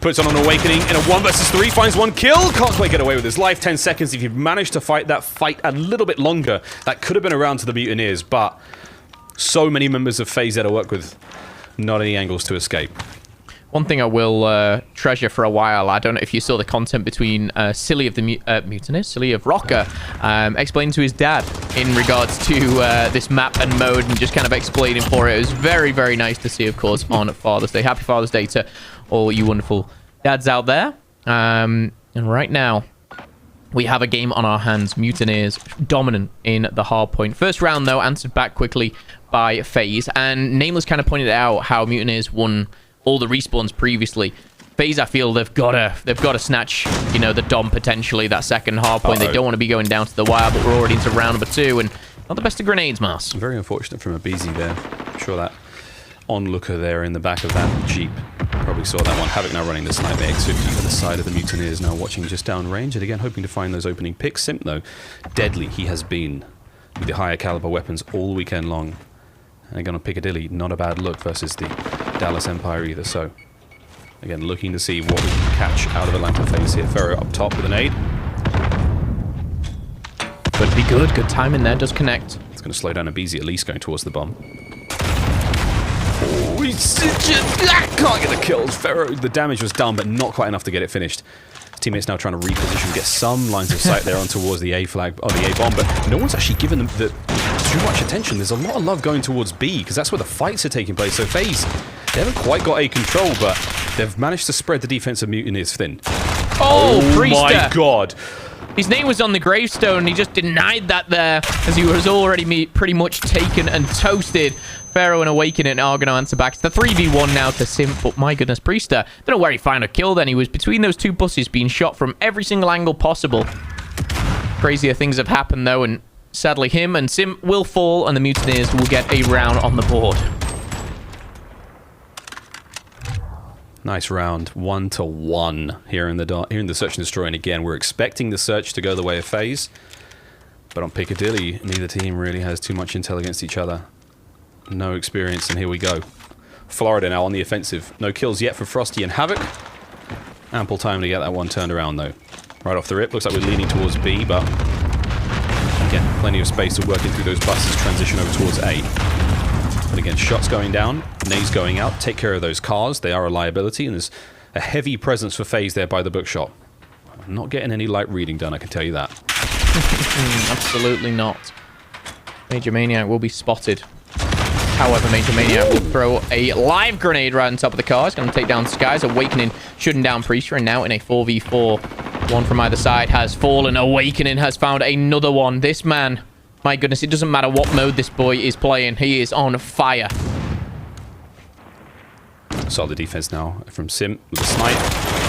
Speaker 6: Puts on an Awakening in a 1 versus 3. Finds 1 kill. Can't quite get away with his life. 10 seconds. If you've managed to fight that fight a little bit longer, that could have been around to the Mutineers, but so many members of FaZe to work with. Not any angles to escape.
Speaker 7: One thing I will treasure for a while, I don't know if you saw the content between Silly of the Mutineers, Silly of Rocker, explaining to his dad in regards to this map and mode and just kind of explaining for it. It was very, very nice to see, of course, on Father's Day. Happy Father's Day to all you wonderful dads out there. And right now, we have a game on our hands. Mutineers dominant in the hard point. First round, though, answered back quickly by FaZe. And Nameless kind of pointed out how Mutineers won all the respawns previously. FaZe, I feel they've got to snatch, you know, the Dom potentially, that second hard point. They don't want to be going down to the wire, but we're already into round number 2, and not the best of grenades, Mars.
Speaker 6: Very unfortunate from a BZ there. I'm sure that onlooker there in the back of that Jeep probably saw that one. Havoc now running the sniper X50 to the side of the Mutineers, now watching just downrange, and again hoping to find those opening picks. Simp, though, deadly he has been with the higher caliber weapons all weekend long. And again on Piccadilly, not a bad look versus the Dallas Empire either. So, again, looking to see what we can catch out of Atlanta FaZe here. Ferro up top with an aid.
Speaker 7: Could be good. Good timing there. Does connect.
Speaker 6: It's going to slow down a BZ at least going towards the bomb. Oh, can't get the kills. Ferro, the damage was done, but not quite enough to get it finished. His teammates now trying to reposition, get some lines of sight there on towards the A flag, or the A bomb, but no one's actually given them too much attention. There's a lot of love going towards B, because that's where the fights are taking place. So FaZe, they haven't quite got A control, but they've managed to spread the defense of Mutineers thin.
Speaker 7: Oh,
Speaker 6: my God.
Speaker 7: His name was on the gravestone. He just denied that there, as he was already pretty much taken and toasted. Pharaoh and Awakening are going to answer back. It's the 3v1 now to Simp, but my goodness, Priester, don't know where he found a kill then. He was between those two buses being shot from every single angle possible. Crazier things have happened, though, and sadly him and Simp will fall, and the Mutineers will get a round on the board.
Speaker 6: Nice round, 1-1 here in the search and destroy. And again, we're expecting the search to go the way of FaZe, but on Piccadilly, neither team really has too much intel against each other. No experience, and here we go. Florida now on the offensive. No kills yet for Frosty and Havoc. Ample time to get that one turned around, though. Right off the rip, looks like we're leaning towards B, but again, plenty of space to working through those buses, transition over towards A. But again, shots going down, nades going out. Take care of those cars. They are a liability, and there's a heavy presence for FaZe there by the bookshop. I'm not getting any light reading done, I can tell you that.
Speaker 7: Absolutely not. Major Maniac will be spotted. However, Major Maniac will throw a live grenade right on top of the car. It's going to take down Skies. Awakening shooting down Priester, and now in a 4v4. One from either side has fallen. Awakening has found another one. This man, my goodness, it doesn't matter what mode this boy is playing. He is on fire.
Speaker 6: Solid defense now from Simp with the snipe.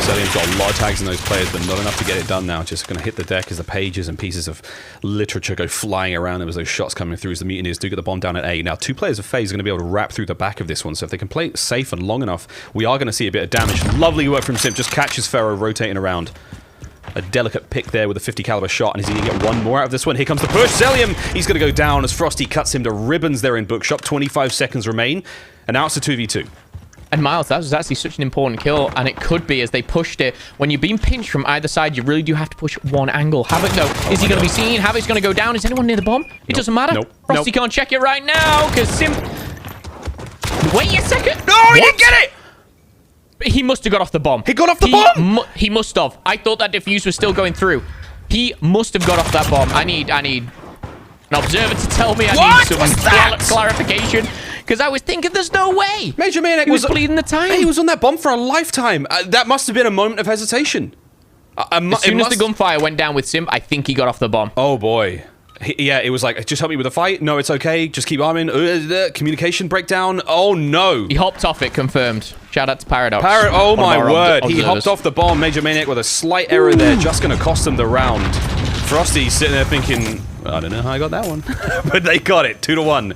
Speaker 6: Zelium's got a lot of tags in those players, but not enough to get it done now. Just going to hit the deck as the pages and pieces of literature go flying around. There was those shots coming through as the Mutineers do get the bomb down at A. Now, two players of FaZe are going to be able to wrap through the back of this one, so if they can play it safe and long enough, we are going to see a bit of damage. Lovely work from Simp. Just catches Pharaoh rotating around. A delicate pick there with a 50 caliber shot, and is he going to get one more out of this one? Here comes the push. Zelium, he's going to go down as Frosty cuts him to ribbons there in Bookshop. 25 seconds remain, and now it's a 2v2.
Speaker 7: And Miles, that was actually such an important kill, and it could be as they pushed it. When you're being pinched from either side, you really do have to push one angle. Havoc, though, is he going to be seen? Havoc's going to go down. Is anyone near the bomb? It doesn't matter.
Speaker 6: Nope.
Speaker 7: Frosty can't check it right now, because Simp... Wait a second.
Speaker 6: No, he didn't get it!
Speaker 7: He must have got off the bomb.
Speaker 6: He got off the bomb?
Speaker 7: He must have. I thought that defuse was still going through. He must have got off that bomb. I need an observer to tell me. I need some clarification. Because I was thinking there's no way.
Speaker 6: Major Maniac
Speaker 7: was bleeding the time.
Speaker 6: He was on that bomb for a lifetime. That must have been a moment of hesitation.
Speaker 7: As soon as the gunfire went down with Simp, I think he got off the bomb.
Speaker 6: Oh, boy. Yeah, it was like, just help me with the fight. No, it's okay. Just keep arming. Communication breakdown. Oh, no.
Speaker 7: He hopped off it, confirmed. Shout out to Paradox.
Speaker 6: Oh, my word. He hopped off the bomb. Major Maniac with a slight error there. Just going to cost them the round. Frosty's sitting there thinking, I don't know how I got that one. But they got it. 2-1.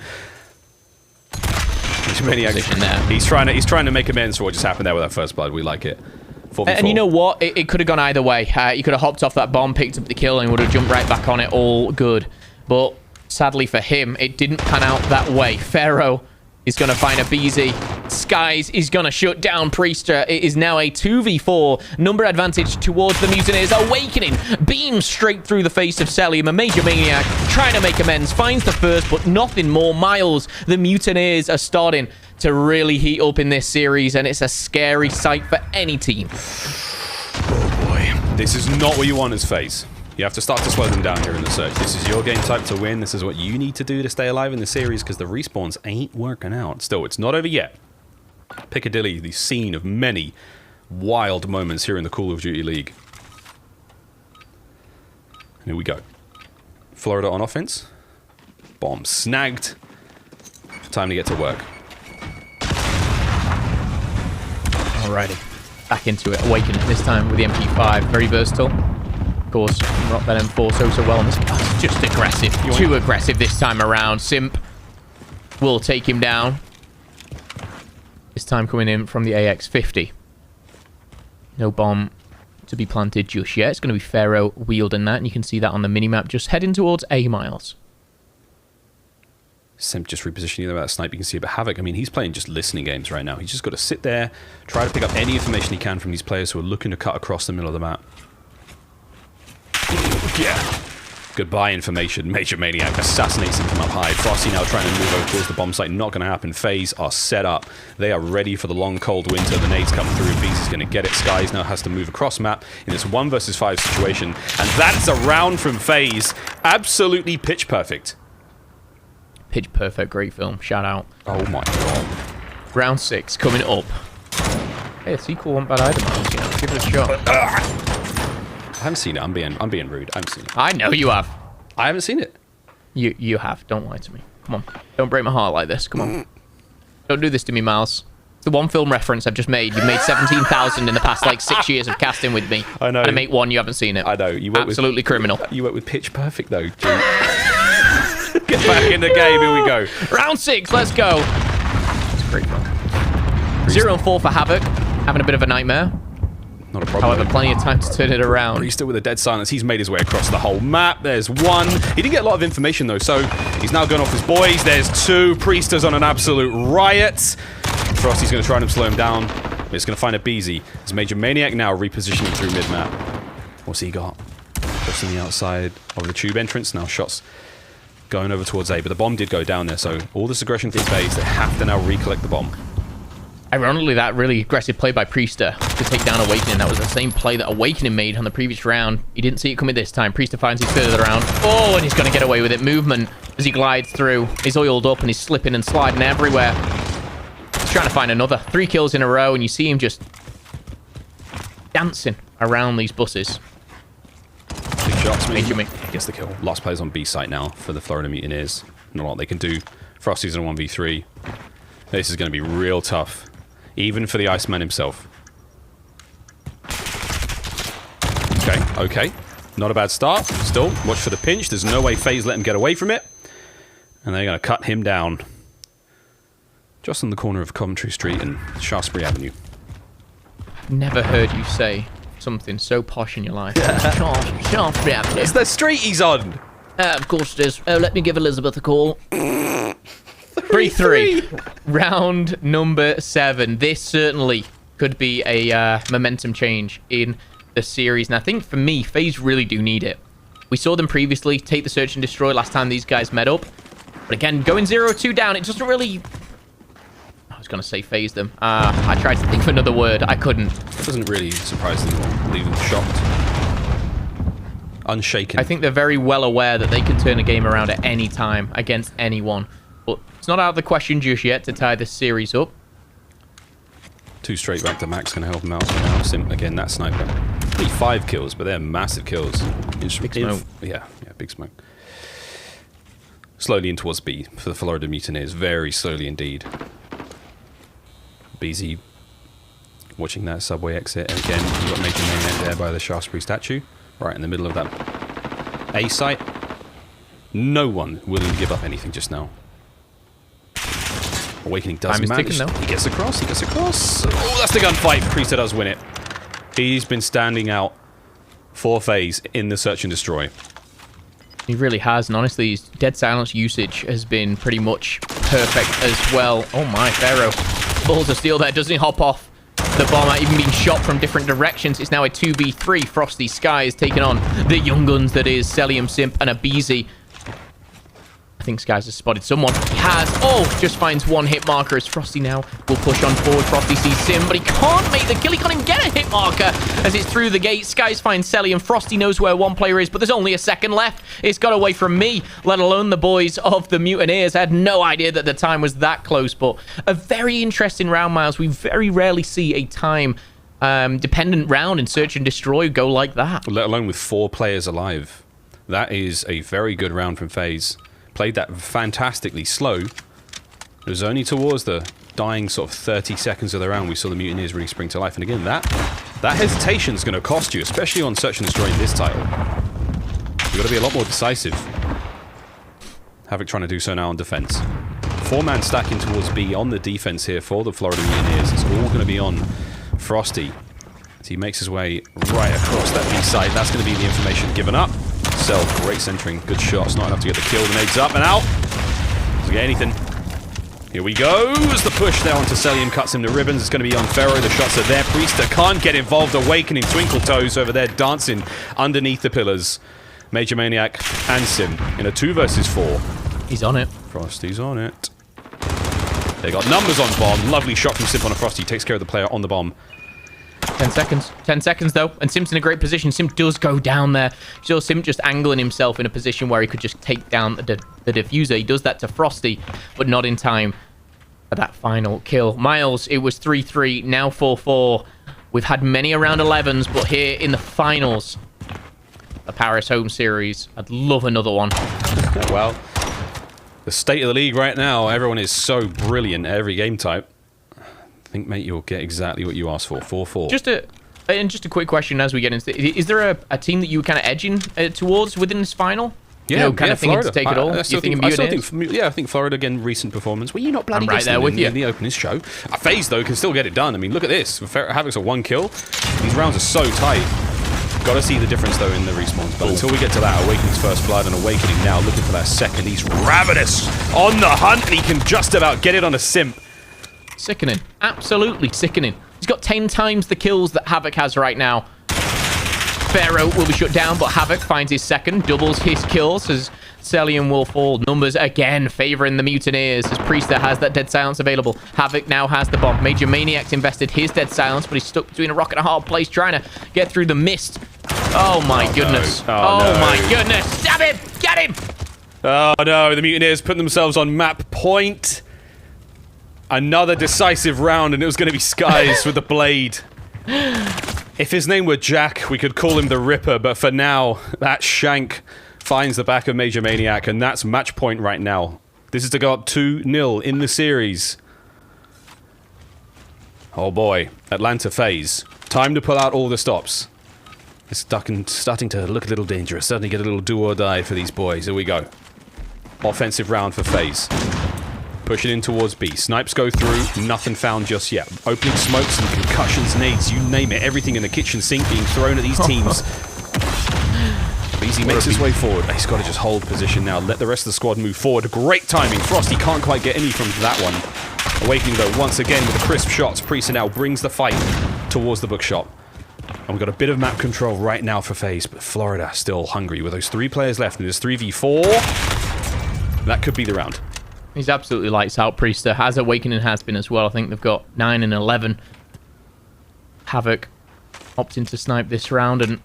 Speaker 6: Major Maniac, he's trying to make amends for what just happened there with that first blood. We like it. 4v4.
Speaker 7: And you know what? It could have gone either way. He could have hopped off that bomb, picked up the kill, and would have jumped right back on it. All good. But sadly for him, it didn't pan out that way. Pharaoh is going to find a BZ. Skies is going to shut down Priester. It is now a 2v4. Number advantage towards the Mutineers. Awakening beams straight through the face of Celium. A Major Maniac trying to make amends. Finds the first, but nothing more. Miles, the Mutineers are starting to really heat up in this series, and it's a scary sight for any team.
Speaker 6: Oh boy. This is not what you want as FaZe. You have to start to slow them down here in the search. This is your game type to win. This is what you need to do to stay alive in the series, because the respawns ain't working out. Still, it's not over yet. Piccadilly, the scene of many wild moments here in the Call of Duty League. Here we go. Florida on offense. Bomb snagged. Time to get to work.
Speaker 7: Alrighty. Back into it. Awakening this time with the MP5. Very versatile. Of course, rock that M4 so well on this. Oh, it's just aggressive. Too aggressive this time around. Simp will take him down. This time coming in from the AX-50. No bomb to be planted just yet. It's going to be Pharaoh wielding that, and you can see that on the minimap just heading towards A miles.
Speaker 6: Simp just repositioning about snipe. You can see a bit Havoc. I mean, he's playing just listening games right now. He's just got to sit there, try to pick up any information he can from these players who are looking to cut across the middle of the map. Yeah. Goodbye information. Major Maniac assassinates him from up high. Frosty now trying to move over towards the bomb site. Not going to happen. FaZe are set up. They are ready for the long, cold winter. The nades come through. Beast is going to get it. Skies now has to move across map in this 1 versus 5 situation. And that's a round from FaZe. Absolutely pitch perfect.
Speaker 7: Pitch perfect. Great film. Shout out.
Speaker 6: Oh my god.
Speaker 7: Round 6 coming up. Hey, a sequel wasn't bad either, man. You know, give it a shot.
Speaker 6: I haven't seen it. I'm being rude. I haven't seen it.
Speaker 7: I know you have.
Speaker 6: I haven't seen it.
Speaker 7: You have. Don't lie to me. Come on. Don't break my heart like this. Come on. Don't do this to me, Miles. It's the one film reference I've just made. You've made 17,000 in the past, like, 6 years of casting with me.
Speaker 6: I know.
Speaker 7: And I make one, you haven't seen it.
Speaker 6: I know. You work
Speaker 7: absolutely criminal.
Speaker 6: You work with Pitch Perfect, though. Get back in the game. Here we go.
Speaker 7: Round 6. Let's go. It's a great film. 0-4 for Havoc. Having a bit of a nightmare.
Speaker 6: Not a problem.
Speaker 7: However, plenty of time to turn it around.
Speaker 6: Priester with a dead silence. He's made his way across the whole map. There's one. He didn't get a lot of information, though, so he's now going off his boys. There's 2. Priester's on an absolute riot. Frosty's going to try and slow him down, but he's going to find a Beezy. There's Major Maniac now repositioning through mid-map. What's he got? Just on the outside of the tube entrance. Now shots going over towards A, but the bomb did go down there, so all this aggression from FaZe, they have to now recollect the bomb.
Speaker 7: Ironically, that really aggressive play by Priester to take down Awakening. That was the same play that Awakening made on the previous round. He didn't see it coming this time. Priester finds his further round. Oh, and he's going to get away with it. Movement as he glides through. He's oiled up and he's slipping and sliding everywhere. He's trying to find another. 3 kills in a row, and you see him just dancing around these buses.
Speaker 6: Big shots. Gets the kill. Last players on B site now for the Florida Mutineers. Not a lot they can do. Frosty's in a 1v3. This is going to be real tough. Even for the Iceman himself. Okay. Not a bad start. Still, watch for the pinch. There's no way FaZe let him get away from it. And they're going to cut him down. Just on the corner of Coventry Street and Shaftesbury Avenue.
Speaker 7: Never heard you say something so posh in your life. Shaftesbury Avenue.
Speaker 6: It's the street he's on.
Speaker 7: Of course it is. Oh, let me give Elizabeth a call. 3-3. Round number 7. This certainly could be a momentum change in the series. And I think for me, FaZe really do need it. We saw them previously take the search and destroy last time these guys met up. But again, going 0-2 down, it doesn't really... I was going to say phase them. I tried to think of another word. I couldn't.
Speaker 6: It doesn't really surprise them or leave them shocked. Unshaken.
Speaker 7: I think they're very well aware that they can turn a game around at any time against anyone. But it's not out of the question just yet to tie this series up.
Speaker 6: 2 straight back to Max going to help him out. So now Simp again, that sniper. Only 5 kills, but they're massive kills.
Speaker 7: Big smoke.
Speaker 6: Yeah, big smoke. Slowly in towards B for the Florida Mutineers. Very slowly indeed. BZ watching that subway exit. And again, you've got Major Maniac there by the Shaftesbury statue. Right in the middle of that A site. No one willing to give up anything just now. Awakening does manage. He gets across. Oh, that's the gunfight. Priester does win it. He's been standing out for FaZe in the search and destroy.
Speaker 7: He really has, and honestly, his dead silence usage has been pretty much perfect as well. Oh my, Pharaoh. Balls of steel there. Doesn't he hop off the bomb, even being shot from different directions? It's now a 2v3. Frosty Sky is taking on the young guns that is Celium Simp and a Beezy. I think Skies has spotted someone. He has. Oh, just finds one hit marker as Frosty now will push on forward. Frosty sees Sim, but he can't make the kill. He can't even get a hit marker as it's through the gate. Skies finds Selly, and Frosty knows where one player is, but there's only a second left. It's got away from me, let alone the boys of the Mutineers. I had no idea that the time was that close, but a very interesting round, Miles. We very rarely see a time dependent round in Search and Destroy go like that.
Speaker 6: Let alone with 4 players alive. That is a very good round from FaZe. Played that fantastically slow. It was only towards the dying sort of 30 seconds of the round we saw the Mutineers really spring to life. And again, that hesitation is going to cost you, especially on Search and Destroy in this title. You've got to be a lot more decisive. Havoc trying to do so now on defense. 4-man stacking towards B on the defense here for the Florida Mutineers. It's all going to be on Frosty as he makes his way right across that B side. That's going to be the information given up. Cell, great centering, good shots, not enough to get the kill. The nade's up and out. Doesn't get anything. Here we go. As the push there onto Celium cuts him to ribbons. It's going to be on Pharaoh. The shots are there. Priester can't get involved. Awakening Twinkle Toes over there dancing underneath the pillars. Major Maniac and Sim in a 2 versus 4.
Speaker 7: He's on it.
Speaker 6: Frosty's on it. They got numbers on bomb. Lovely shot from Sim on a Frosty. Takes care of the player on the bomb.
Speaker 7: 10 seconds. 10 seconds, though. And Sim's in a great position. Sim does go down there. So Sim just angling himself in a position where he could just take down the diffuser. He does that to Frosty, but not in time for that final kill. Miles, it was 3-3, now 4-4. We've had many around 11s, but here in the finals, the Paris home series, I'd love another one.
Speaker 6: Well, the state of the league right now, everyone is so brilliant at every game type. I think, mate, you'll get exactly what you asked for. 4-4.
Speaker 7: Just a quick question as we get into is there a team that you were kind of edging towards within this final?
Speaker 6: Yeah,
Speaker 7: you know, kind of thinking
Speaker 6: Florida.
Speaker 7: to take it all.
Speaker 6: I think Florida, again, recent performance. Well, you're not bloody
Speaker 7: right there with you
Speaker 6: in the opening show. FaZe, though, can still get it done. I mean, look at this. Havoc's a 1 kill. These rounds are so tight. Got to see the difference, though, in the respawns. But until we get to that, Awakening's first blood and Awakening now looking for that second. He's ravenous on the hunt, and he can just about get it on a Simp.
Speaker 7: Sickening. Absolutely sickening. He's got 10 times the kills that Havoc has right now. Pharaoh will be shut down, but Havoc finds his second, doubles his kills as Celium will fall. Numbers again favoring the Mutineers as Priester has that Dead Silence available. Havoc now has the bomb. Major Maniac's invested his Dead Silence, but he's stuck between a rock and a hard place trying to get through the mist. Oh my goodness.
Speaker 6: No.
Speaker 7: Oh my goodness. Stab him! Get him!
Speaker 6: Oh no, the Mutineers put themselves on map point. Another decisive round, and it was going to be Skies with the blade. If his name were Jack, we could call him the Ripper, but for now, that shank finds the back of Major Maniac, and that's match point right now. This is to go up 2-0 in the series. Oh boy, Atlanta FaZe. Time to pull out all the stops. It's starting to look a little dangerous. Starting to get a little do or die for these boys. Here we go. Offensive round for FaZe. Pushing in towards B. Snipes go through. Nothing found just yet. Opening smokes and concussions, nades, you name it. Everything in the kitchen sink being thrown at these teams. Beezy makes his way forward. He's got to just hold position now. Let the rest of the squad move forward. Great timing. Frosty can't quite get any from that one. Awakening, though, once again with the crisp shots. Priester now brings the fight towards the bookshop. And we've got a bit of map control right now for FaZe, but Florida still hungry with those 3 players left. And there's 3v4. That could be the round.
Speaker 7: He's absolutely lights out. Priester has Awakening, has been as well. I think they've got 9 and 11. Havoc opting to snipe this round, and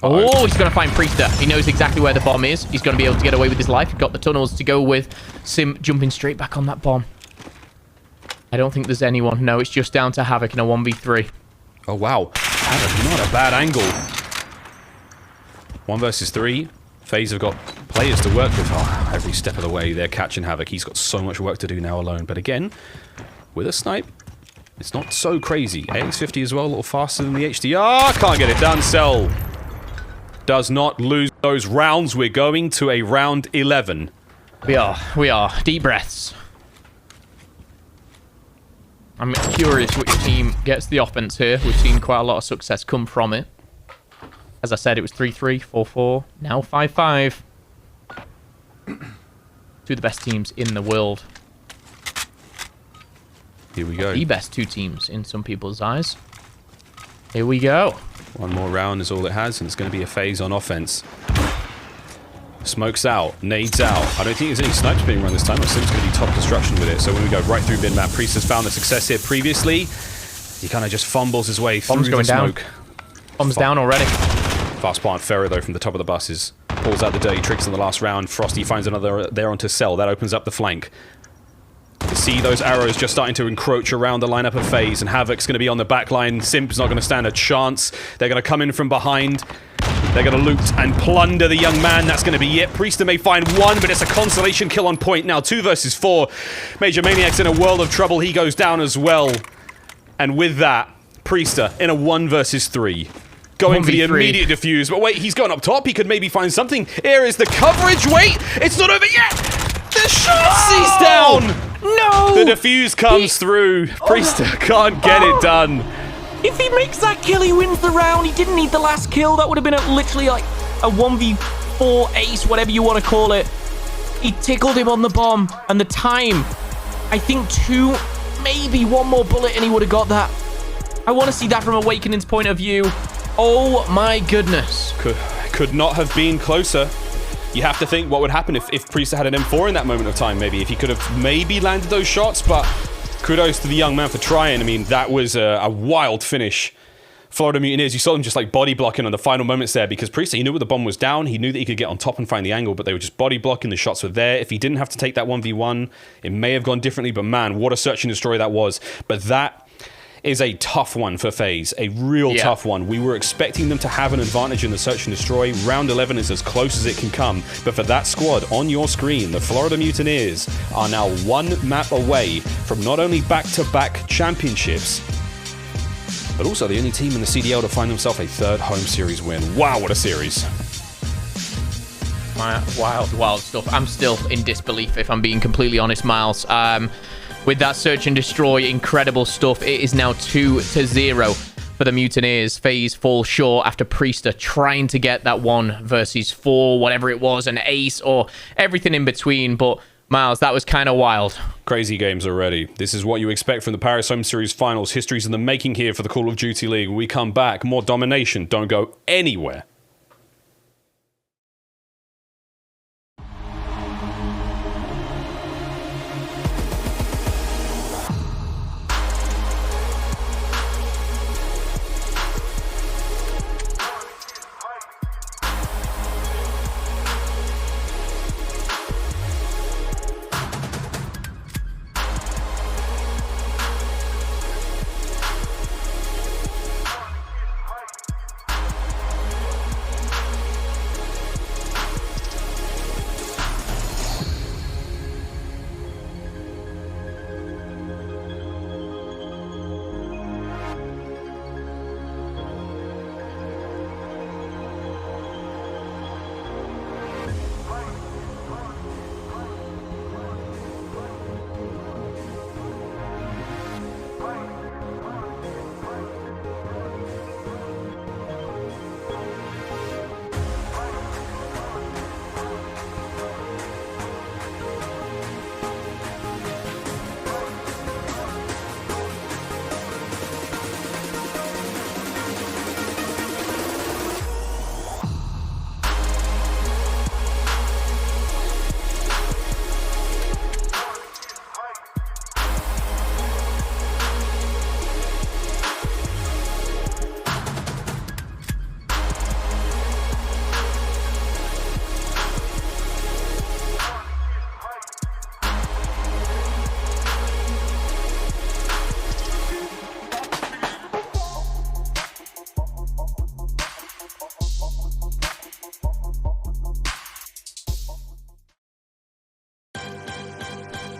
Speaker 7: oh, he's going to find Priester. He knows exactly where the bomb is. He's going to be able to get away with his life. He's got the tunnels to go with. Sim jumping straight back on that bomb. I don't think there's anyone. No, it's just down to Havoc in a 1v3.
Speaker 6: Oh, wow. Havoc, not a bad angle. 1 versus 3. FaZe have got players to work with. Oh, every step of the way, they're catching Havoc. He's got so much work to do now alone. But again, with a snipe, it's not so crazy. AX50 as well, a little faster than the HDR. Can't get it done. Cell does not lose those rounds. We're going to a round 11.
Speaker 7: We are. Deep breaths. I'm curious which team gets the offense here. We've seen quite a lot of success come from it. As I said, it was 3-3, 4-4, now 5-5. 2 of the best teams in the world.
Speaker 6: Here we go.
Speaker 7: The best 2 teams in some people's eyes. Here we go.
Speaker 6: 1 more round is all it has, and it's going to be a FaZe on offense. Smokes out, nades out. I don't think there's any snipes being run this time. I think it's going to be top construction with it. So when we go right through mid-map, Priest has found the success here previously. He kind of just fumbles his way through the smoke.
Speaker 7: Bomb's down already.
Speaker 6: Fast plant Ferro, though, from the top of the buses. Pulls out the dirty tricks in the last round. Frosty finds another there onto Cell. That opens up the flank. You see those arrows just starting to encroach around the lineup of FaZe, and Havoc's going to be on the back line. Simp's not going to stand a chance. They're going to come in from behind. They're going to loot and plunder the young man. That's going to be it. Priester may find one, but it's a consolation kill on point now. 2 versus 4. Major Maniac's in a world of trouble. He goes down as well. And with that, Priester in a 1 versus 3. Going for the immediate defuse. But wait, he's gone up top. He could maybe find something. Here is the coverage. Wait, it's not over yet. The shot sees down.
Speaker 7: No!
Speaker 6: The defuse comes through. Priester can't get it done.
Speaker 7: If he makes that kill, he wins the round. He didn't need the last kill. That would have been literally like a 1v4 ace, whatever you want to call it. He tickled him on the bomb. And the time, I think 2, maybe 1 more bullet, and he would have got that. I want to see that from Awakening's point of view. Oh my goodness.
Speaker 6: Could not have been closer. You have to think what would happen if Priester had an M4 in that moment of time, maybe. If he could have maybe landed those shots, but kudos to the young man for trying. I mean, that was a wild finish. Florida Mutineers, you saw them just like body blocking on the final moments there because Priester, he knew the bomb was down. He knew that he could get on top and find the angle, but they were just body blocking. The shots were there. If he didn't have to take that 1v1, it may have gone differently, but man, what a search and destroy that was. But that is a tough one for FaZe, a real tough one. We were expecting them to have an advantage in the search and destroy. Round 11 is as close as it can come, but for that squad on your screen, the Florida Mutineers are now 1 map away from not only back-to-back championships, but also the only team in the CDL to find themselves a 3rd home series win. Wow, what a series.
Speaker 7: Wild stuff. I'm still in disbelief, if I'm being completely honest, Miles. With that search and destroy, incredible stuff. It is now 2-0 for the Mutineers. FaZe fall short after Priester trying to get that 1 versus 4, whatever it was, an ace or everything in between. But Miles, that was kind of wild.
Speaker 6: Crazy games already. This is what you expect from the Paris Home Series Finals. History's in the making here for the Call of Duty League. When we come back, more domination. Don't go anywhere.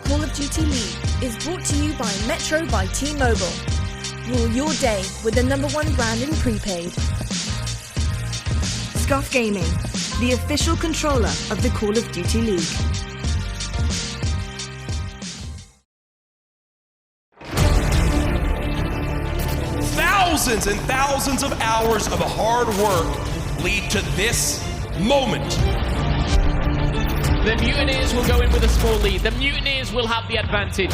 Speaker 11: Call of Duty League is brought to you by Metro by T-Mobile. Rule your day with the #1 brand in prepaid. Scuff Gaming, the official controller of the Call of Duty League.
Speaker 12: Thousands and thousands of hours of hard work lead to this moment.
Speaker 7: The Mutineers will go in with a small lead. The Mutineers will have the advantage.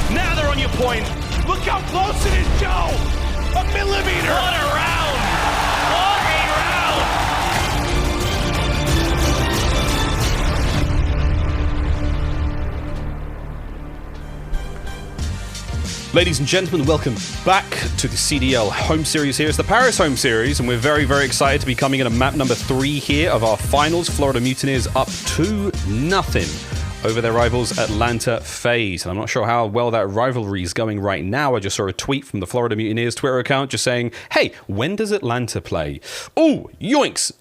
Speaker 12: Now they're on your point. Look how close it is, Joe! A millimeter!
Speaker 7: What a round! What a round!
Speaker 6: Ladies and gentlemen, welcome back to the CDL home series here. It's the Paris home series, and we're very, very excited to be coming in at map number 3 here of our finals. Florida Mutineers up 2-0 over their rivals Atlanta FaZe. And I'm not sure how well that rivalry is going right now. I just saw a tweet from the Florida Mutineers Twitter account just saying, hey, when does Atlanta play? Oh, yoinks!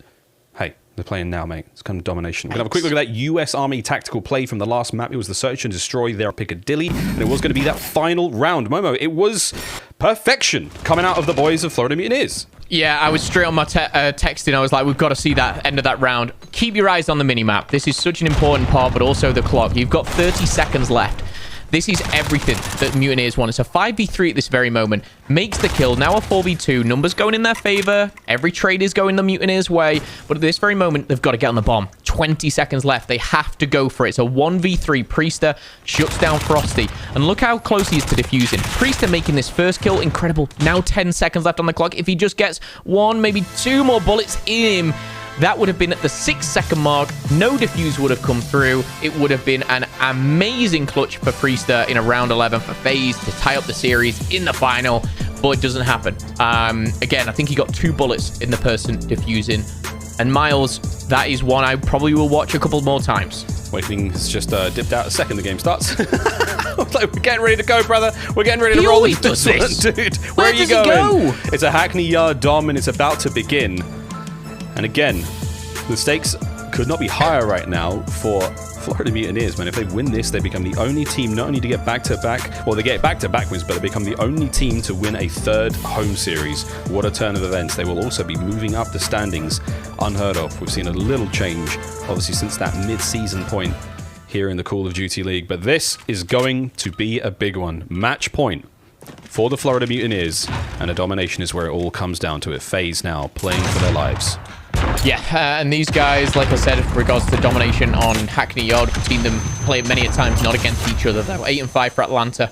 Speaker 6: Hey, they're playing now, mate. It's kind of domination. We're going to have a quick look at that US Army tactical play from the last map. It was the search and destroy there at Piccadilly, and it was going to be that final round. Momo, it was perfection coming out of the boys of Florida Mutineers.
Speaker 7: Yeah, I was straight on my texting. I was like, we've got to see that end of that round. Keep your eyes on the minimap. This is such an important part, but also the clock. You've got 30 seconds left. This is everything that Mutineers want. It's a 5v3 at this very moment. Makes the kill. Now a 4v2. Numbers going in their favor. Every trade is going the Mutineers' way. But at this very moment, they've got to get on the bomb. 20 seconds left. They have to go for it. It's a 1v3. Priester shuts down Frosty. And look how close he is to defusing. Priester making this first kill. Incredible. Now 10 seconds left on the clock. If he just gets 1, maybe 2 more bullets in him, that would have been at the 6-second mark. No defuse would have come through. It would have been an amazing clutch for Priester in a round 11 for FaZe to tie up the series in the final, but it doesn't happen. Again, I think he got 2 bullets in the person defusing. And Miles, that is one I probably will watch a couple more times.
Speaker 6: Awakening has just dipped out a second the game starts. Like, we're getting ready to go, brother. We're getting ready to roll into this one, dude. Where are you going? It's a Hackney Yard dom, and it's about to begin. And again, the stakes could not be higher right now for Florida Mutineers, man. If they win this, they become the only team not only to get back-to-back, well, they get back-to-back wins, but they become the only team to win a 3rd home series. What a turn of events. They will also be moving up the standings unheard of. We've seen a little change, obviously, since that mid-season point here in the Call of Duty League. But this is going to be a big one. Match point for the Florida Mutineers, and a domination is where it all comes down to it. FaZe now playing for their lives.
Speaker 7: Yeah, and these guys, like I said, with regards to domination on Hackney Yard, we've seen them play many a times, not against each other. Though 8-5 for Atlanta,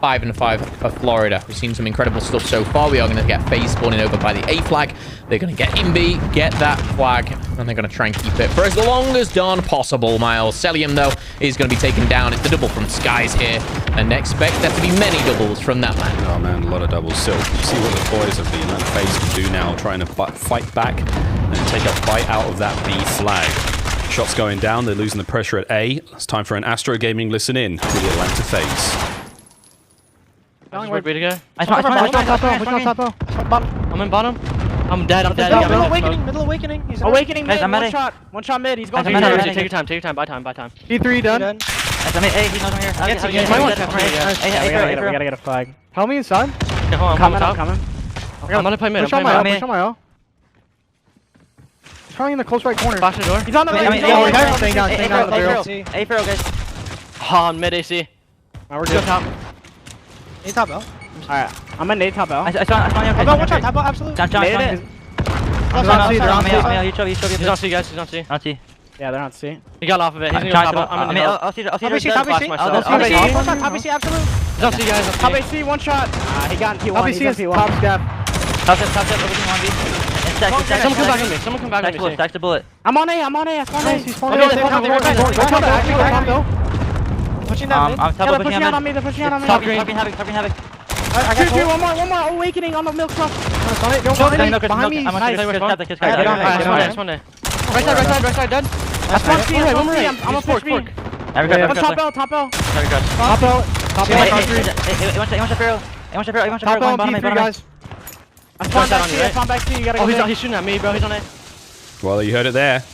Speaker 7: 5-5 for Florida. We've seen some incredible stuff so far. We are going to get FaZe spawning over by the A flag. They're going to get Imbi, get that flag, and they're going to try and keep it for as long as darn possible. Miles Celium, though, is going to be taken down. It's the double from Skies here, and expect there to be many doubles from that man.
Speaker 6: Oh, man, a lot of doubles still. You see what the boys of the Atlanta FaZe can do now, trying to fight back and take a bite out of that B flag. Shots going down. They're losing the pressure at A. It's time for an Astro Gaming listen in to the Atlanta FaZe.
Speaker 13: Where to go? I'm in bottom. I'm dead.
Speaker 14: Middle awakening.
Speaker 13: He's awakening mid. One shot mid. He's going to take your time. Buy time.
Speaker 14: D3 done.
Speaker 13: Hey, he's not here.
Speaker 14: We gotta get a flag. Help me inside.
Speaker 13: I'm coming. I'm gonna play mid.
Speaker 14: Push on my L. He's probably in the close right corner.
Speaker 13: Flash the door.
Speaker 14: He's on the right. Staying down the barrel.
Speaker 13: A for guys. Oh, mid AC.
Speaker 14: We're good. A top L. Alright, I'm gonna nade top L.
Speaker 13: I saw you.
Speaker 14: One shot, top L, absolutely.
Speaker 13: They're on C, guys. He's on C. On C.
Speaker 14: Yeah, they're on C.
Speaker 13: He got off of it. He's gonna go top L. I'll see.
Speaker 14: Top AC, absolutely.
Speaker 13: He's on C, guys.
Speaker 14: Top AC, one shot. He got P1. Top AC is top step.
Speaker 13: Top step. Someone come back to me. Stack the bullet.
Speaker 14: I'm on A. I spawned A. He's spawning pushing that mid.
Speaker 13: They're pushing out on me. Top green havoc.
Speaker 14: I got two. One more awakening on the milk truck. Behind me.
Speaker 13: Nice. Right side, dead.
Speaker 14: I spawned C. I'm a push B. Top L. Top L, P3, guys. I spawned back C. You gotta go.
Speaker 13: He's shooting at me, bro. He's on A.
Speaker 6: Well, you heard it there.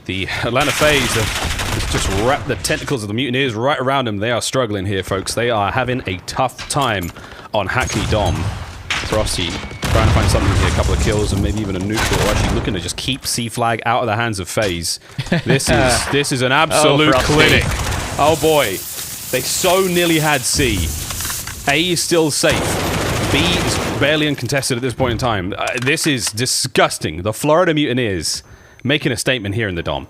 Speaker 6: The Atlanta FaZe have just wrapped the tentacles of the Mutineers right around them. They are struggling here, folks. They are having a tough time on Hackney Dom. Frosty trying to find something here, a couple of kills and maybe even a neutral. Actually looking to just keep C flag out of the hands of FaZe. This is an absolute clinic. Oh boy, they so nearly had C. A is still safe. B is barely uncontested at this point in time. This is disgusting. The Florida Mutineers making a statement here in the Dom.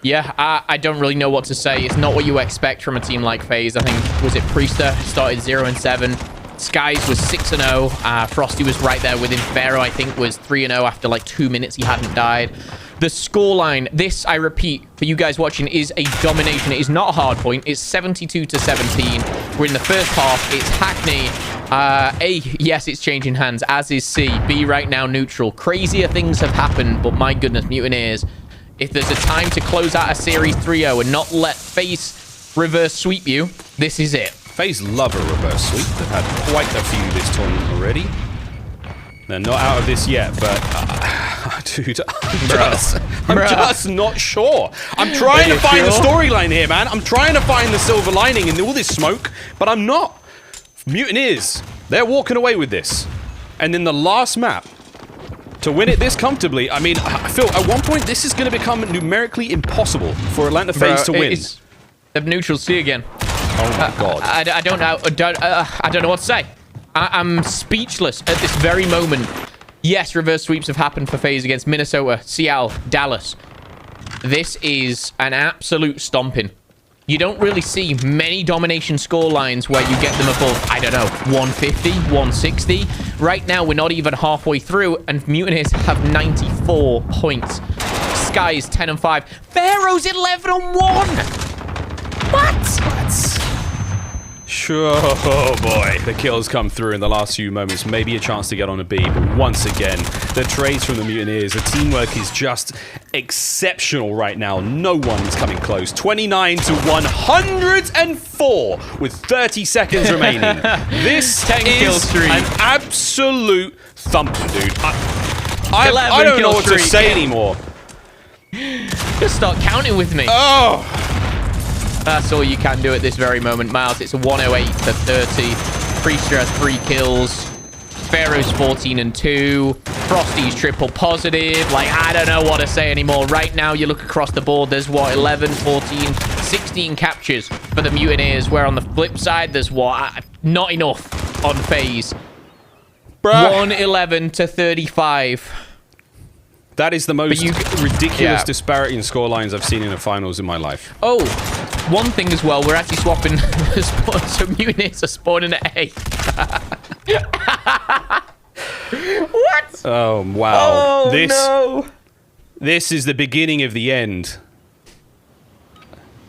Speaker 7: Yeah, I don't really know what to say. It's not what you expect from a team like FaZe. I think, was it Priester started 0-7. Skies was 6-0. Frosty was right there with him. Pharaoh, I think, was 3-0 after like 2 minutes. He hadn't died. The scoreline, this, I repeat, for you guys watching, is a domination. It is not a hard point. It's 72-17. We're in the first half. It's Hackney. A, yes, it's changing hands, as is C. B right now neutral. Crazier things have happened, but my goodness, Mutineers, if there's a time to close out a series 3-0 and not let FaZe reverse sweep you, this is it.
Speaker 6: FaZe love a reverse sweep. They've had quite a few this tournament already. They're not out of this yet, but dude, I'm just not sure. I'm trying to find the storyline here, man. I'm trying to find the silver lining in all this smoke, but I'm not. Mutineers, they're walking away with this. And in the last map, to win it this comfortably, I mean, I feel at one point this is going to become numerically impossible for Atlanta FaZe to win.
Speaker 7: They've neutral C again.
Speaker 6: Oh my god.
Speaker 7: I don't know. I don't know what to say. I'm speechless at this very moment. Yes, reverse sweeps have happened for FaZe against Minnesota, Seattle, Dallas. This is an absolute stomping. You don't really see many domination score lines where you get them above, I don't know, 150, 160. Right now, we're not even halfway through, and Mutineers have 94 points. Sky's 10-5. Pharaoh's 11-1. What?
Speaker 6: Sure, oh boy. The kills come through in the last few moments. Maybe a chance to get on a B, but once again, the trades from the Mutineers, the teamwork is just exceptional right now. No one is coming close. 29-104 with 30 seconds remaining. This is an absolute thumper, dude. I don't know what to say anymore.
Speaker 7: Just start counting with me.
Speaker 6: Oh!
Speaker 7: That's all you can do at this very moment, Miles. It's a 108-30. Priester has 3 kills. Pharaoh's 14-2. Frosty's triple positive. Like, I don't know what to say anymore. Right now, you look across the board, there's what, 11, 14, 16 captures for the Mutineers, where on the flip side, there's what, not enough on FaZe. 111-35.
Speaker 6: That is the most ridiculous disparity in scorelines I've seen in the finals in my life.
Speaker 7: Oh, one thing as well, we're actually swapping the spawns, so Mutineers are spawning at A. What?
Speaker 6: Oh, wow.
Speaker 7: Oh, no.
Speaker 6: This is the beginning of the end.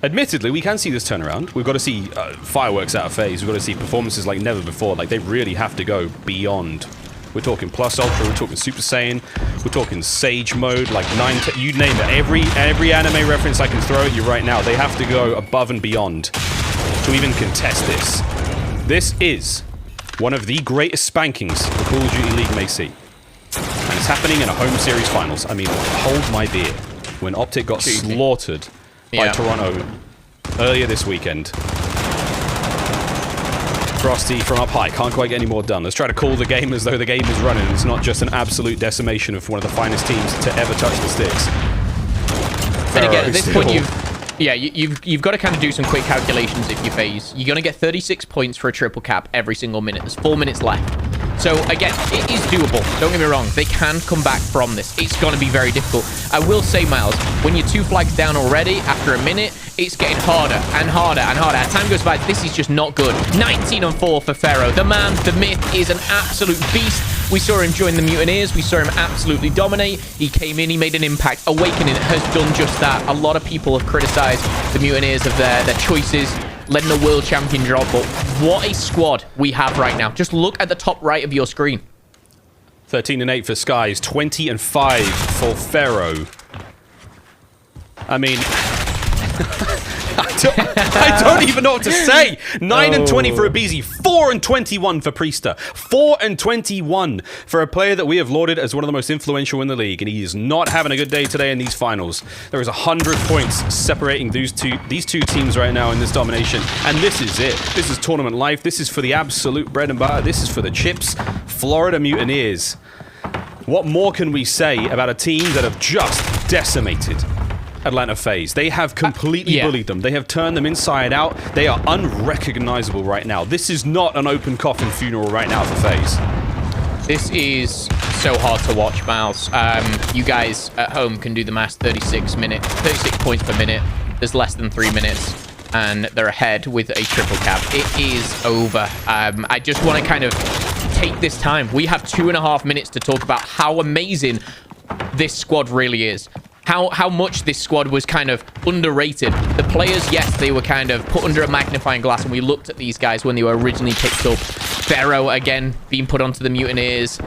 Speaker 6: Admittedly, we can see this turnaround. We've got to see fireworks out of FaZe. We've got to see performances like never before. Like, they really have to go beyond. We're talking Plus Ultra, we're talking Super Saiyan, we're talking Sage mode, like you name it. Every anime reference I can throw at you right now, they have to go above and beyond to even contest this. This is one of the greatest spankings the Call of Duty League may see. And it's happening in a home series finals. I mean, hold my beer. When OpTic got slaughtered by Toronto earlier this weekend. Frosty from up high, can't quite get any more done. Let's try to call the game as though the game is running. It's not just an absolute decimation of one of the finest teams to ever touch the sticks.
Speaker 7: But again, at this point, you've got to kind of do some quick calculations if you FaZe. You're going to get 36 points for a triple cap every single minute. There's 4 minutes left. So, again, it is doable. Don't get me wrong. They can come back from this. It's going to be very difficult. I will say, Miles, when you're 2 flags down already, after a minute, it's getting harder and harder and harder. As time goes by, this is just not good. 19-4 for Pharaoh. The man, the myth, is an absolute beast. We saw him join the Mutineers. We saw him absolutely dominate. He came in, he made an impact. Awakening has done just that. A lot of people have criticized the Mutineers of their choices, letting the world champion drop, but what a squad we have right now. Just look at the top right of your screen.
Speaker 6: 13-8 for Skies, 20-5 for Pharaoh. I mean, I don't even know what to say. 9-20 for Abizi, 4-21 for Priester, 4-21 for a player that we have lauded as one of the most influential in the league, and he is not having a good day today in these finals. There is 100 points separating these two teams right now in this domination, and this is it. This is tournament life. This is for the absolute bread and butter. This is for the chips. Florida Mutineers. What more can we say about a team that have just decimated Atlanta FaZe? They have completely bullied them. They have turned them inside out. They are unrecognizable right now. This is not an open coffin funeral right now for FaZe.
Speaker 7: This is so hard to watch, Miles. You guys at home can do the math. 36 points per minute. There's less than 3 minutes, and they're ahead with a triple cap. It is over. I just want to kind of take this time. We have 2.5 minutes to talk about how amazing this squad really is. how much this squad was kind of underrated. The players, yes, they were kind of put under a magnifying glass, and we looked at these guys when they were originally picked up. Pharaoh, again, being put onto the Mutineers,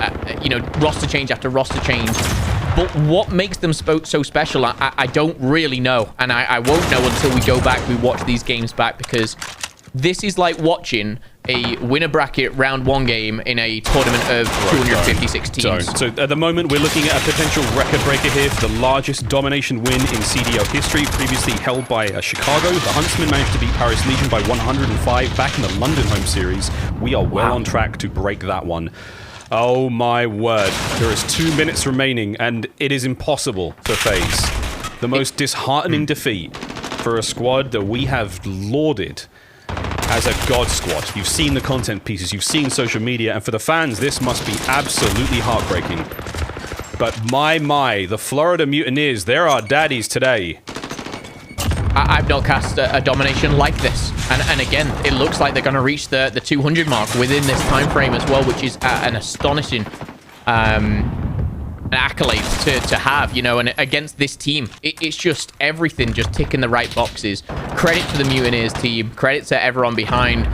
Speaker 7: you know, roster change after roster change. But what makes them so special, I don't really know. And I won't know until we go back, we watch these games back, because this is like watching a winner bracket round 1 game in a tournament of 256 teams.
Speaker 6: So at the moment, we're looking at a potential record breaker here for the largest domination win in CDL history, previously held by Chicago. The Huntsmen managed to beat Paris Legion by 105 back in the London home series. We are well on track to break that one. Oh my word. There is 2 minutes remaining, and it is impossible for FaZe. The most disheartening defeat for a squad that we have lauded as a god squad. You've seen the content pieces, you've seen social media, and for the fans, this must be absolutely heartbreaking. But my, the Florida Mutineers, they're our daddies today.
Speaker 7: I've not cast a domination like this. And again, it looks like they're going to reach the 200 mark within this time frame as well, which is an astonishing an accolade to have, you know, and against this team, it's just everything just ticking the right boxes. Credit to the Mutineers team, credit to everyone behind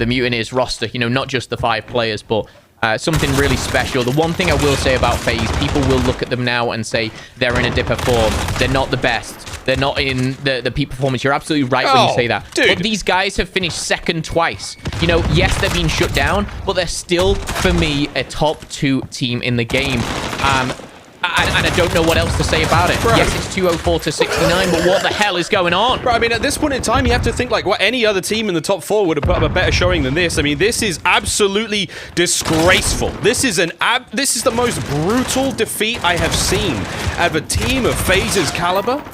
Speaker 7: the Mutineers roster, you know, not just the 5 players, but something really special. The one thing I will say about FaZe, people will look at them now and say they're in a dip of form. They're not the best. They're not in the peak performance. You're absolutely right when you say that.
Speaker 6: Dude.
Speaker 7: But these guys have finished second twice. You know, yes, they're being shut down, but they're still, for me, a top 2 team in the game. And I don't know what else to say about it. Bro. Yes, it's 204 to 69, but what the hell is going on?
Speaker 6: Bro, I mean, at this point in time, you have to think like what any other team in the top 4 would have put up a better showing than this. I mean, this is absolutely disgraceful. This is the most brutal defeat I have seen of a team of FaZe's caliber.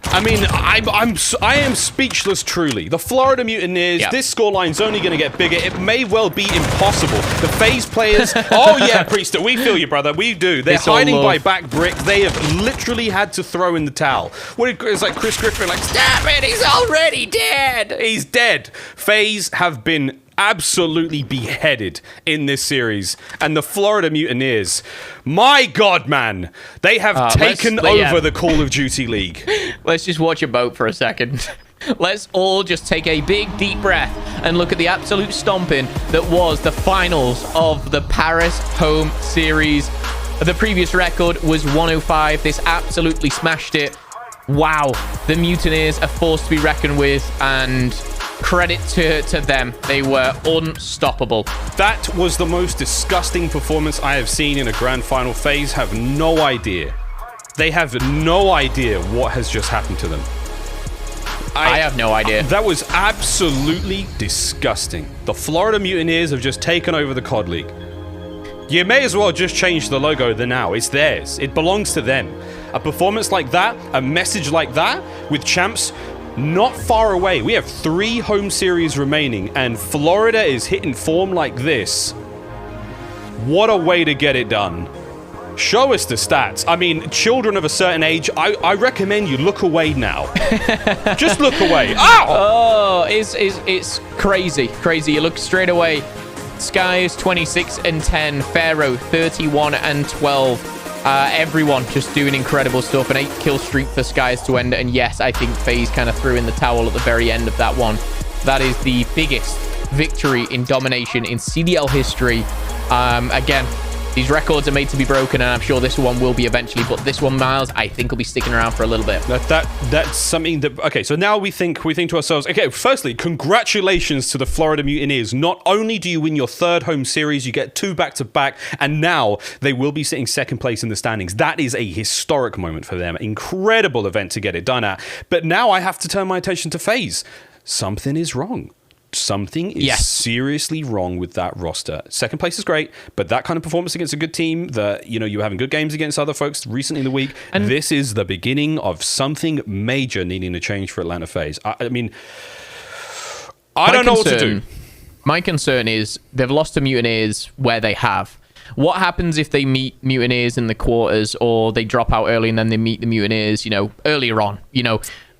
Speaker 6: I mean, I am speechless, truly. The Florida Mutineers, this scoreline's only going to get bigger. It may well be impossible. The FaZe players, oh yeah, Priester, we feel you, brother. We do. They're hiding by back brick. They have literally had to throw in the towel. It's like Chris Griffin, like, stop it, he's already dead. He's dead. FaZe have been absolutely beheaded in this series, and the Florida Mutineers, my god, man, they have taken over the Call of Duty League.
Speaker 7: Let's just watch a boat for a second. Let's all just take a big deep breath and look at the absolute stomping that was the finals of the Paris home series. The previous record was 105. This absolutely smashed it. Wow, the Mutineers are forced to be reckoned with, and credit to them. They were unstoppable.
Speaker 6: That was the most disgusting performance I have seen in a grand final. FaZe have no idea. They have no idea what has just happened to them.
Speaker 7: I have no idea.
Speaker 6: That was absolutely disgusting. The Florida Mutineers have just taken over the COD League. You may as well just change the logo now. It's theirs. It belongs to them. A performance like that, a message like that, with champs not far away. We have 3 home series remaining, and Florida is hitting form like this. What a way to get it done. Show us the stats. I mean, children of a certain age, I recommend you look away now. Just look away.
Speaker 7: Oh, it's crazy. You look straight away. Skies 26 and 10, Pharaoh 31 and 12. Everyone just doing incredible stuff. An 8-kill streak for Skies to end. And yes, I think FaZe kind of threw in the towel at the very end of that one. That is the biggest victory in domination in CDL history. Again, these records are made to be broken, and I'm sure this one will be eventually. But this one, Miles, I think will be sticking around for a little bit.
Speaker 6: That's something that... Okay, so now we think to ourselves, okay, firstly, congratulations to the Florida Mutineers. Not only do you win your 3rd home series, you get 2 back-to-back, and now they will be sitting 2nd place in the standings. That is a historic moment for them. Incredible event to get it done at. But now I have to turn my attention to FaZe. Something is wrong. Something is seriously wrong with that roster. 2nd place is great, but that kind of performance against a good team, that, you know, you're having good games against other folks recently in the week, and this is the beginning of something major needing to change for Atlanta FaZe. I mean, I don't know what to do.
Speaker 7: My concern is they've lost to Mutineers where they have. What happens if they meet Mutineers in the quarters, or they drop out early and then they meet the Mutineers, you know, earlier on, you know?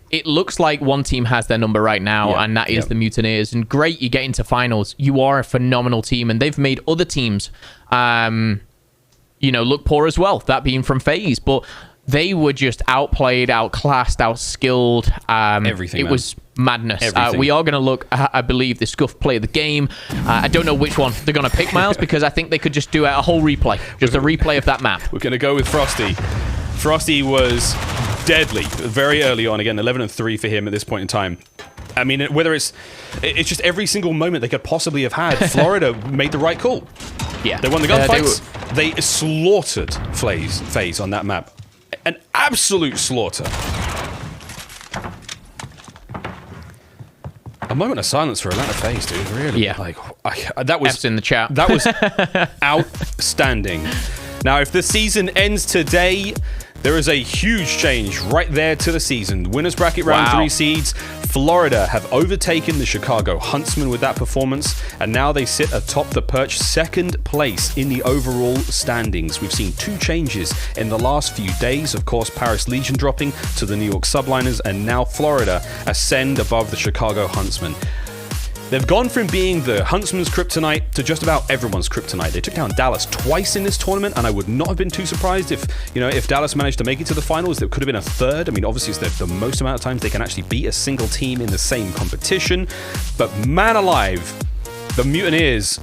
Speaker 7: It looks like one team has their number right now, and that is the Mutineers. And great, you get into finals. You are a phenomenal team, and they've made other teams, you know, look poor as well, that being from FaZe. But they were just outplayed, outclassed, outskilled.
Speaker 6: Everything.
Speaker 7: It was madness.
Speaker 6: Everything.
Speaker 7: We are going to look, I believe, the Scuff play of the game. I don't know which one they're going to pick, Miles, because I think they could just do a whole replay, just a replay of that map.
Speaker 6: We're going to go with Frosty. Frosty was deadly very early on. Again, 11-3 for him at this point in time. I mean, whether it's just every single moment they could possibly have had, Florida made the right call.
Speaker 7: Yeah.
Speaker 6: They won the gunfights. They slaughtered FaZe on that map. An absolute slaughter. A moment of silence for Atlanta FaZe, dude. Really?
Speaker 7: Yeah.
Speaker 6: Like, that was
Speaker 7: F's in the chat.
Speaker 6: That was outstanding. Now, if the season ends today, there is a huge change right there to the season. Winners bracket round 3 seeds. Florida have overtaken the Chicago Huntsmen with that performance, and now they sit atop the perch, second place in the overall standings. We've seen 2 changes in the last few days. Of course, Paris Legion dropping to the New York Subliners, and now Florida ascend above the Chicago Huntsmen. They've gone from being the Huntsman's kryptonite to just about everyone's kryptonite. They took down Dallas twice in this tournament, and I would not have been too surprised if Dallas managed to make it to the finals. It could have been a third. I mean, obviously, it's the most amount of times they can actually beat a single team in the same competition. But man alive, the Mutineers,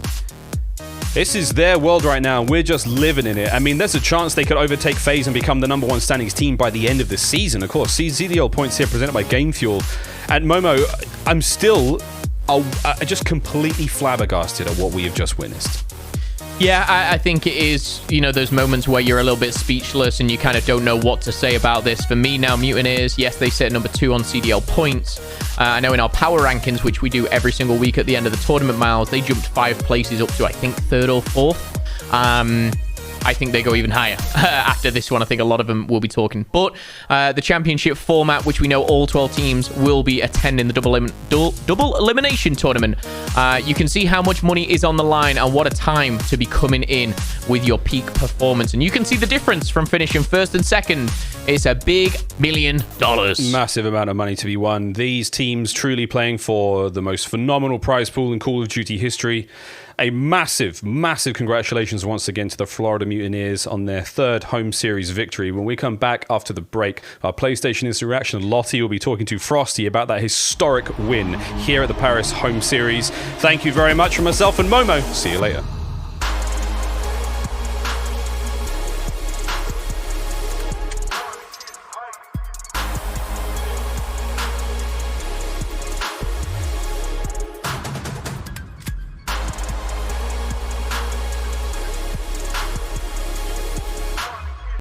Speaker 6: this is their world right now. We're just living in it. I mean, there's a chance they could overtake FaZe and become the #1 standings team by the end of the season. Of course, CDL Points here presented by Game Fuel. And Momo, I'm still just completely flabbergasted at what we have just witnessed.
Speaker 7: Yeah, I think it is, those moments where you're a little bit speechless and you kind of don't know what to say about this. For me now, Mutineers, yes, they sit number 2 on CDL Points. I know in our power rankings, which we do every single week at the end of the tournament, Miles, they jumped 5 places up to, I think, 3rd or 4th. I think they go even higher after this one. I think a lot of them will be talking. But the championship format, which we know all 12 teams will be attending the double elimination tournament. You can see how much money is on the line and what a time to be coming in with your peak performance. And you can see the difference from finishing 1st and 2nd. It's a big $1 million.
Speaker 6: Massive amount of money to be won. These teams truly playing for the most phenomenal prize pool in Call of Duty history. A massive, massive congratulations once again to the Florida Mutineers on their 3rd home series victory. When we come back after the break, our PlayStation Instant Reaction, Lottie will be talking to Frosty about that historic win here at the Paris home series. Thank you very much from myself and Momo. See you later.